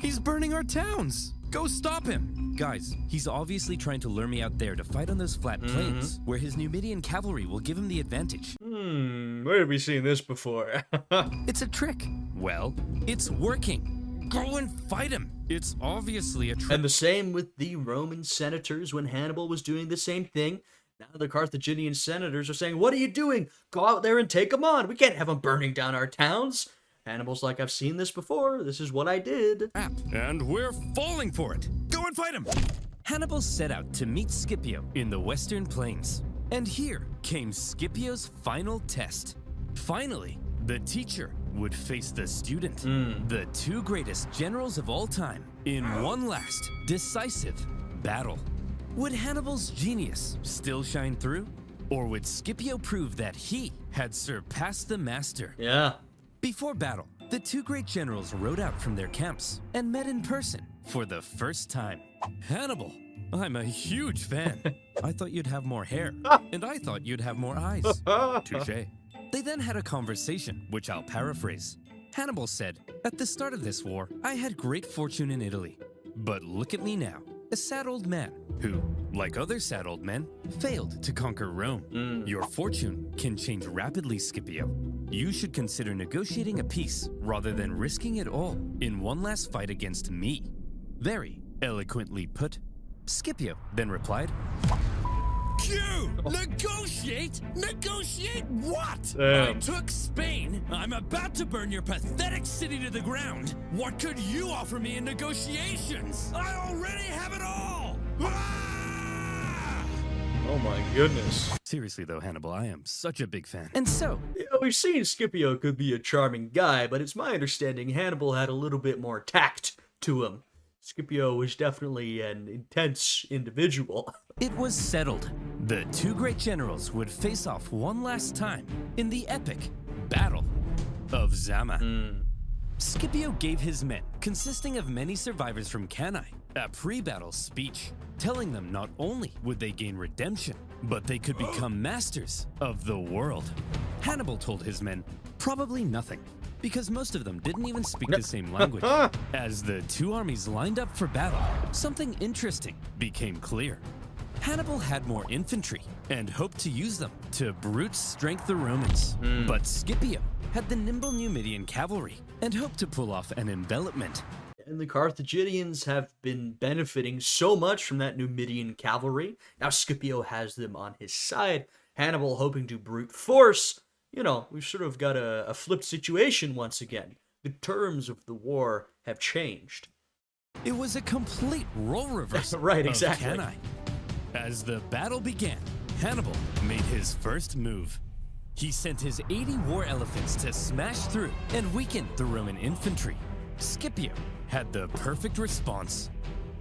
He's burning our towns. Go stop him. Guys, he's obviously trying to lure me out there to fight on those flat plains, where his Numidian cavalry will give him the advantage. Where have we seen this before? It's a trick. Well, it's working. Go and fight him. It's obviously a trick. And the same with the Roman senators when Hannibal was doing the same thing. Now the Carthaginian senators are saying, what are you doing? Go out there and take them on. We can't have them burning down our towns. Hannibal's like, I've seen this before. This is what I did. And we're falling for it. Go and fight him. Hannibal set out to meet Scipio in the western plains. And here came Scipio's final test. Finally, the teacher would face the student, the two greatest generals of all time, in one last, decisive battle. Would Hannibal's genius still shine through? Or would Scipio prove that he had surpassed the master? Yeah. Before battle, the two great generals rode out from their camps and met in person for the first time. Hannibal, I'm a huge fan. I thought you'd have more hair, and I thought you'd have more eyes. Touché. They then had a conversation, which I'll paraphrase. Hannibal said, at the start of this war, I had great fortune in Italy. But look at me now, a sad old man who, like other sad old men, failed to conquer Rome. Your fortune can change rapidly, Scipio. You should consider negotiating a peace rather than risking it all in one last fight against me. Very eloquently put. Scipio then replied, Q! Negotiate? Negotiate what? Damn. I took Spain. I'm about to burn your pathetic city to the ground. What could you offer me in negotiations? I already have it all! Ah! Oh my goodness. seriously though, Hannibal, I am such a big fan. And so, We've seen Scipio could be a charming guy, but it's my understanding Hannibal had a little bit more tact to him. Scipio was definitely an intense individual. it was settled. The two great generals would face off one last time in the epic Battle of Zama. Scipio gave his men, consisting of many survivors from Cannae, a pre-battle speech, telling them not only would they gain redemption, but they could become masters of the world. Hannibal told his men probably nothing, because most of them didn't even speak the same language. As the two armies lined up for battle, something interesting became clear. Hannibal had more infantry and hoped to use them to brute strength the Romans. But Scipio had the nimble Numidian cavalry and hoped to pull off an envelopment. And the Carthaginians have been benefiting so much from that Numidian cavalry. Now Scipio has them on his side. Hannibal hoping to brute force, we've sort of got a flipped situation once again. The terms of the war have changed. It was a complete role reversal Right, of exactly. Cannae. As the battle began, Hannibal made his first move. He sent his 80 war elephants to smash through and weaken the Roman infantry. Scipio had the perfect response.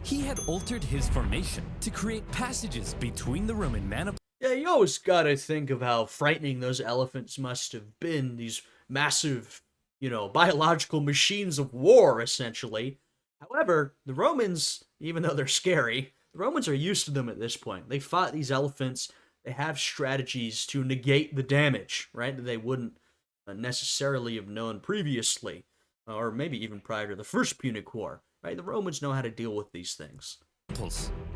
He had altered his formation to create passages between the Roman man. Yeah, you always gotta think of how frightening those elephants must have been. These massive, biological machines of war, essentially. However, the Romans, even though they're scary, the Romans are used to them at this point. They fought these elephants. They have strategies to negate the damage, right? That they wouldn't necessarily have known previously, or maybe even prior to the First Punic War, right? The Romans know how to deal with these things.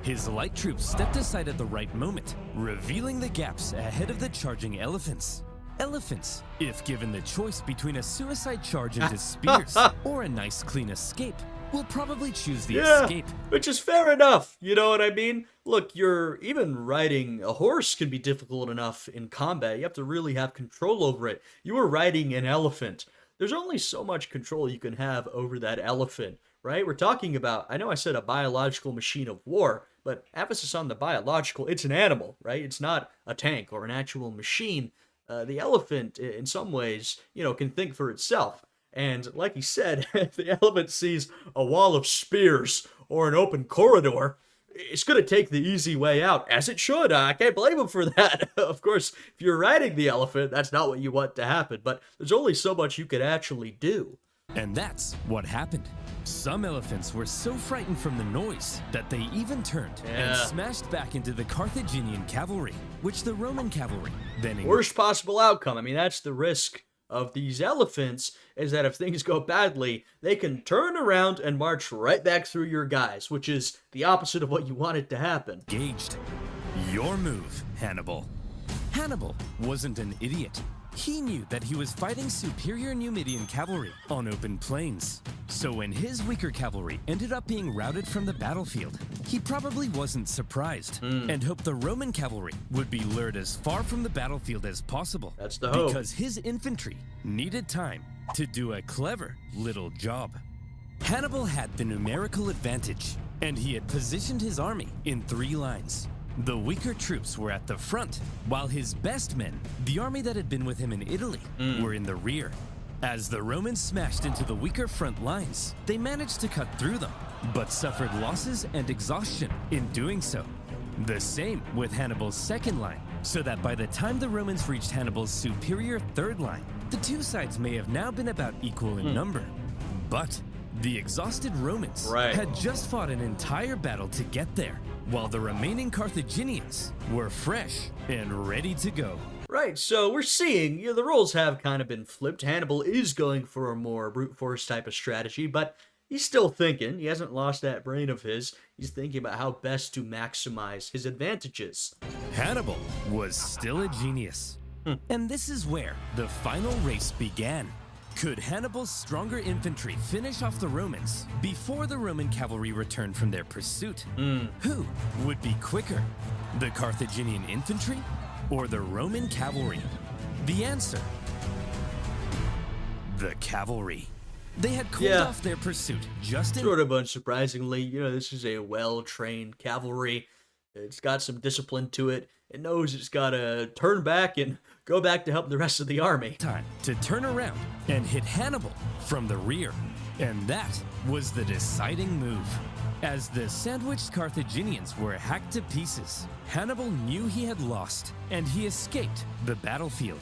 His light troops stepped aside at the right moment, revealing the gaps ahead of the charging elephants. Elephants, if given the choice between a suicide charge into spears or a nice clean escape, will probably choose the escape. Which is fair enough, you know what I mean? Look, even riding a horse can be difficult enough in combat. You have to really have control over it. You are riding an elephant. There's only so much control you can have over that elephant, right? We're talking about, I know I said a biological machine of war, but emphasis on the biological. It's an animal, right? It's not a tank or an actual machine. The elephant, in some ways, can think for itself. And like he said, if the elephant sees a wall of spears or an open corridor, it's going to take the easy way out, as it should. I can't blame him for that. Of course, if you're riding the elephant, that's not what you want to happen, but there's only so much you could actually do. And that's what happened. Some elephants were so frightened from the noise that they even turned and smashed back into the Carthaginian cavalry, which the Roman cavalry then... Worst possible outcome. I mean, that's the risk of these elephants, is that if things go badly, they can turn around and march right back through your guys, which is the opposite of what you wanted to happen. Engaged. Your move, Hannibal. Hannibal wasn't an idiot. He knew that he was fighting superior Numidian cavalry on open plains. So when his weaker cavalry ended up being routed from the battlefield, he probably wasn't surprised and hoped the Roman cavalry would be lured as far from the battlefield as possible. That's the hope. Because his infantry needed time to do a clever little job. Hannibal had the numerical advantage, and he had positioned his army in 3 lines. The weaker troops were at the front, while his best men, the army that had been with him in Italy, were in the rear. As the Romans smashed into the weaker front lines, they managed to cut through them, but suffered losses and exhaustion in doing so. The same with Hannibal's second line, so that by the time the Romans reached Hannibal's superior third line, the 2 sides may have now been about equal in number. But the exhausted Romans had just fought an entire battle to get there, while the remaining Carthaginians were fresh and ready to go. Right, so we're seeing, the roles have kind of been flipped. Hannibal is going for a more brute force type of strategy, but he's still thinking. He hasn't lost that brain of his. He's thinking about how best to maximize his advantages. Hannibal was still a genius. And this is where the final race began. Could Hannibal's stronger infantry finish off the Romans before the Roman cavalry returned from their pursuit? Who would be quicker, the Carthaginian infantry or the Roman cavalry? The answer: the cavalry. They had cooled off their pursuit just in... Sort of unsurprisingly, this is a well-trained cavalry. It's got some discipline to it. It knows it's got to turn back and go back to help the rest of the army. Time to turn around and hit Hannibal from the rear. And that was the deciding move. As the sandwiched Carthaginians were hacked to pieces, Hannibal knew he had lost, and he escaped the battlefield.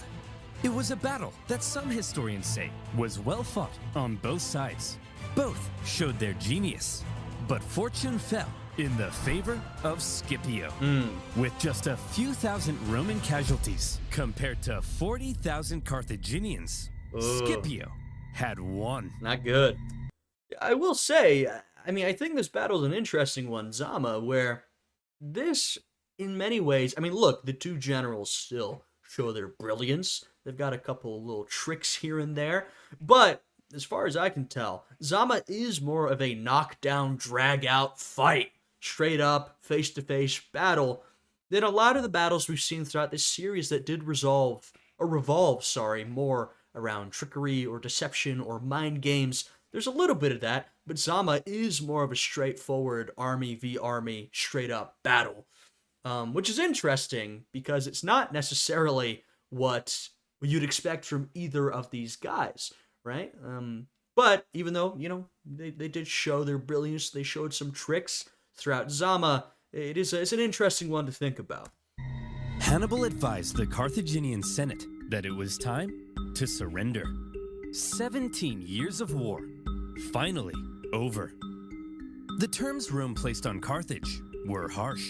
It was a battle that some historians say was well fought on both sides. Both showed their genius, but fortune fell in the favor of Scipio, with just a few thousand Roman casualties compared to 40,000 Carthaginians. Scipio had won. Not good. I will say, I think this battle's an interesting one, Zama, where this, in many ways, look, the 2 generals still show their brilliance. They've got a couple little tricks here and there, but as far as I can tell, Zama is more of a knockdown, drag-out fight. Straight up, face-to-face battle than a lot of the battles we've seen throughout this series that did resolve revolves, more around trickery or deception or mind games. There's a little bit of that, but Zama is more of a straightforward army v army, straight up battle. Which is interesting because it's not necessarily what you'd expect from either of these guys, right? But even though, they did show their brilliance, they showed some tricks throughout Zama, it's an interesting one to think about. Hannibal advised the Carthaginian Senate that it was time to surrender. 17 years of war, finally over. The terms Rome placed on Carthage were harsh.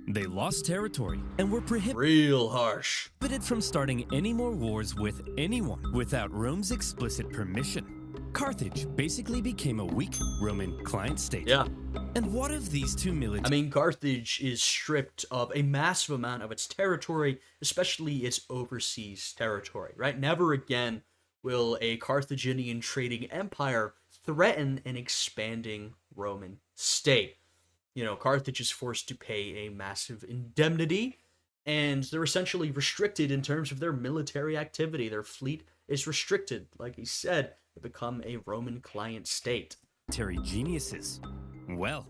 They lost territory and were Real harsh. prohibited from starting any more wars with anyone without Rome's explicit permission. Carthage basically became a weak Roman client state. Yeah. And what if these two military... Carthage is stripped of a massive amount of its territory, especially its overseas territory, right? Never again will a Carthaginian trading empire threaten an expanding Roman state. Carthage is forced to pay a massive indemnity, and they're essentially restricted in terms of their military activity. Their fleet is restricted. Like he said, they become a Roman client state. geniuses. Well,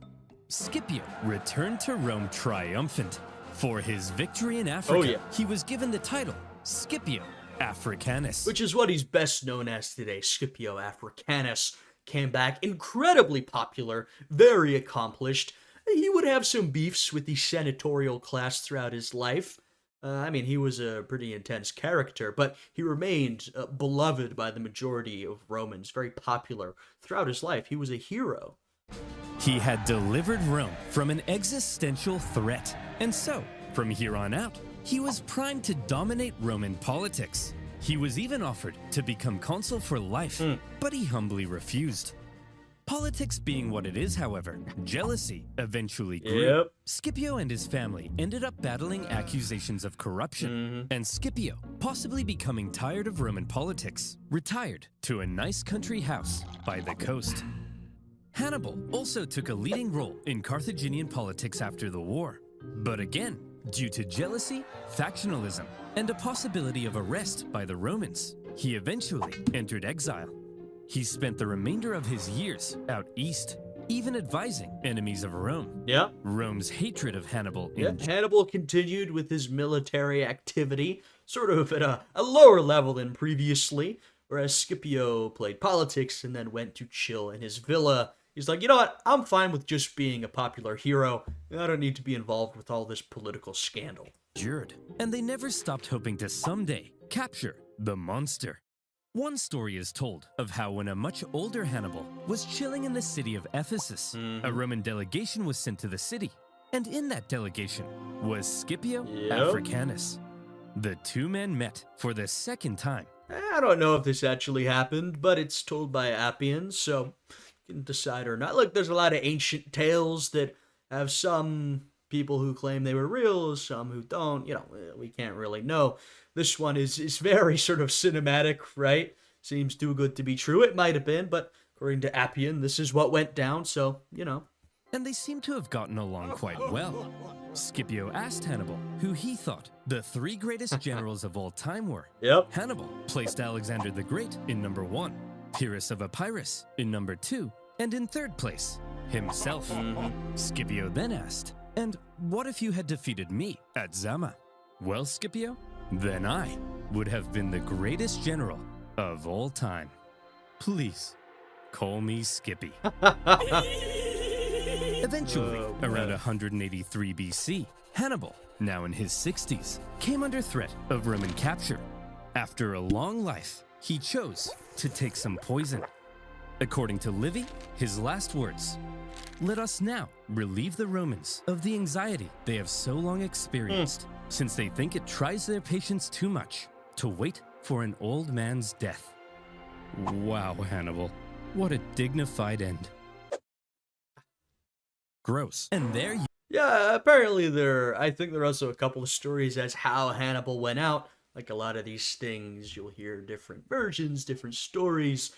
Scipio returned to Rome triumphant. For his victory in Africa, Oh, yeah. he was given the title Scipio Africanus. Which is what he's best known as today. Scipio Africanus came back incredibly popular, very accomplished. He would have some beefs with the senatorial class throughout his life. He was a pretty intense character, but he remained beloved by the majority of Romans, very popular throughout his life. He was a hero. He had delivered Rome from an existential threat, and so, from here on out, he was primed to dominate Roman politics. He was even offered to become consul for life, but he humbly refused. Politics being what it is, however, jealousy eventually grew. Yep. Scipio and his family ended up battling accusations of corruption, and Scipio, possibly becoming tired of Roman politics, retired to a nice country house by the coast. Hannibal also took a leading role in Carthaginian politics after the war, but again, due to jealousy, factionalism, and a possibility of arrest by the Romans, he eventually entered exile. He spent the remainder of his years out east, even advising enemies of Rome. Yeah. Rome's hatred of Hannibal Hannibal continued with his military activity, sort of at a lower level than previously, whereas Scipio played politics and then went to chill in his villa. He's like, you know what, I'm fine with just being a popular hero. I don't need to be involved with all this political scandal. endured, and they never stopped hoping to someday capture the monster. One story is told of how when a much older Hannibal was chilling in the city of Ephesus, a Roman delegation was sent to the city, and in that delegation was Scipio Africanus. The two men met for the second time. I don't know if this actually happened, but it's told by Appian, so you can decide or not. Look, there's a lot of ancient tales that have some people who claim they were real, some who don't. We can't really know. This one is very sort of cinematic, right? Seems too good to be true. It might have been, but according to Appian, this is what went down, so. And they seem to have gotten along quite well. Scipio asked Hannibal who he thought the three greatest generals of all time were. Yep. Hannibal placed Alexander the Great in number 1, Pyrrhus of Epirus in number 2, and in third place, himself. Scipio then asked, and what if you had defeated me at Zama? Well, Scipio, then I would have been the greatest general of all time. Please, call me Skippy. Eventually, around 183 BC, Hannibal, now in his 60s, came under threat of Roman capture. After a long life, he chose to take some poison. According to Livy, his last words, "Let us now relieve the Romans of the anxiety they have so long experienced, since they think it tries their patience too much to wait for an old man's death." Wow, Hannibal, what a dignified end. Gross. And there you... Yeah, apparently I think there are also a couple of stories as how Hannibal went out. Like a lot of these things, you'll hear different versions, different stories.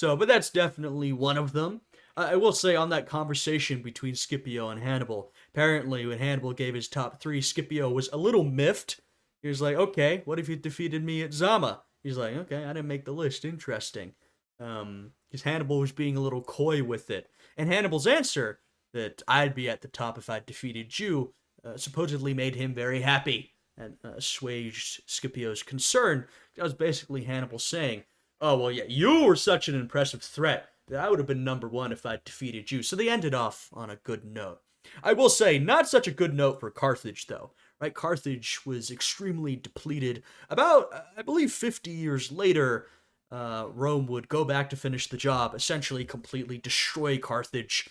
But that's definitely one of them. I will say on that conversation between Scipio and Hannibal, apparently when Hannibal gave his top 3, Scipio was a little miffed. He was like, okay, what if you defeated me at Zama? He's like, okay, I didn't make the list. Interesting. Because Hannibal was being a little coy with it. And Hannibal's answer, that I'd be at the top if I defeated you, supposedly made him very happy and assuaged Scipio's concern. That was basically Hannibal saying, oh, well, yeah, you were such an impressive threat that I would have been number one if I defeated you. So they ended off on a good note. I will say, not such a good note for Carthage, though. Right? Carthage was extremely depleted. About, I believe, 50 years later, Rome would go back to finish the job, essentially completely destroy Carthage.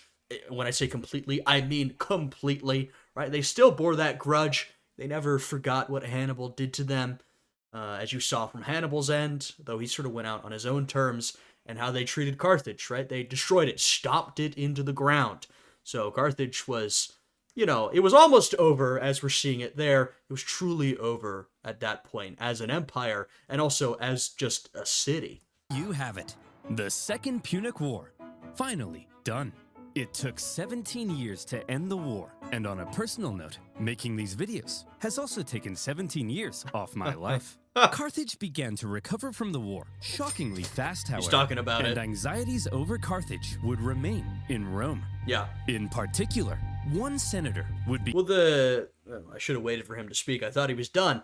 When I say completely, I mean completely. Right? They still bore that grudge. They never forgot what Hannibal did to them. As you saw from Hannibal's end, though he sort of went out on his own terms, and how they treated Carthage, right? They destroyed it, stomped it into the ground. So Carthage was, it was almost over as we're seeing it there. It was truly over at that point as an empire, and also as just a city. You have it. The Second Punic War. Finally done. It took 17 years to end the war, and on a personal note, making these videos has also taken 17 years off my life. Carthage began to recover from the war, shockingly fast, however. He's talking about and it. Anxieties over Carthage would remain in Rome. Yeah. In particular, one senator would be... Well, I should have waited for him to speak. I thought he was done.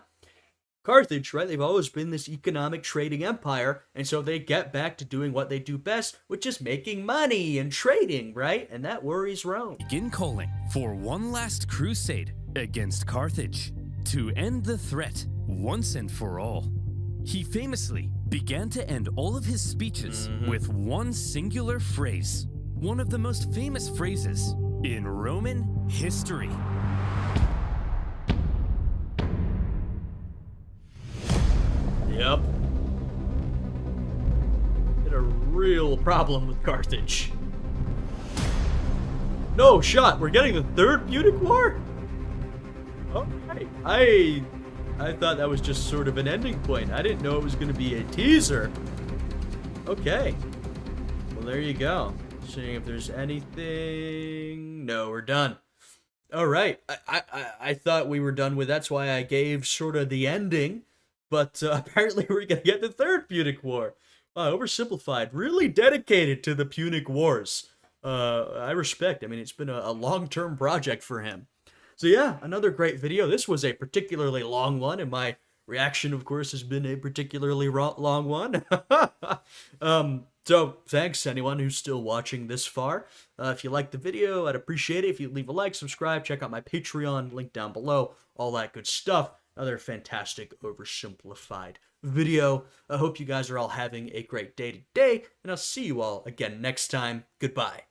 Carthage, right? They've always been this economic trading empire, and so they get back to doing what they do best, which is making money and trading, right? And that worries Rome. Begin calling for one last crusade against Carthage to end the threat once and for all. He famously began to end all of his speeches with one singular phrase, one of the most famous phrases in Roman history. Yep. Had a real problem with Carthage. No shot, we're getting the third Punic War? Okay. I thought that was just sort of an ending point. I didn't know it was going to be a teaser. Okay. Well, there you go. Seeing if there's anything... No, we're done. All right. I thought we were done with... That's why I gave sort of the ending. But apparently we're going to get the third Punic War. Oversimplified. Really dedicated to the Punic Wars. I respect. I mean, it's been a long-term project for him. So yeah, another great video. This was a particularly long one, and my reaction, of course, has been a particularly long one. So thanks anyone who's still watching this far. If you liked the video, I'd appreciate it if you leave a like, subscribe, check out my Patreon, link down below, all that good stuff. Another fantastic Oversimplified video. I hope you guys are all having a great day today, and I'll see you all again next time. Goodbye.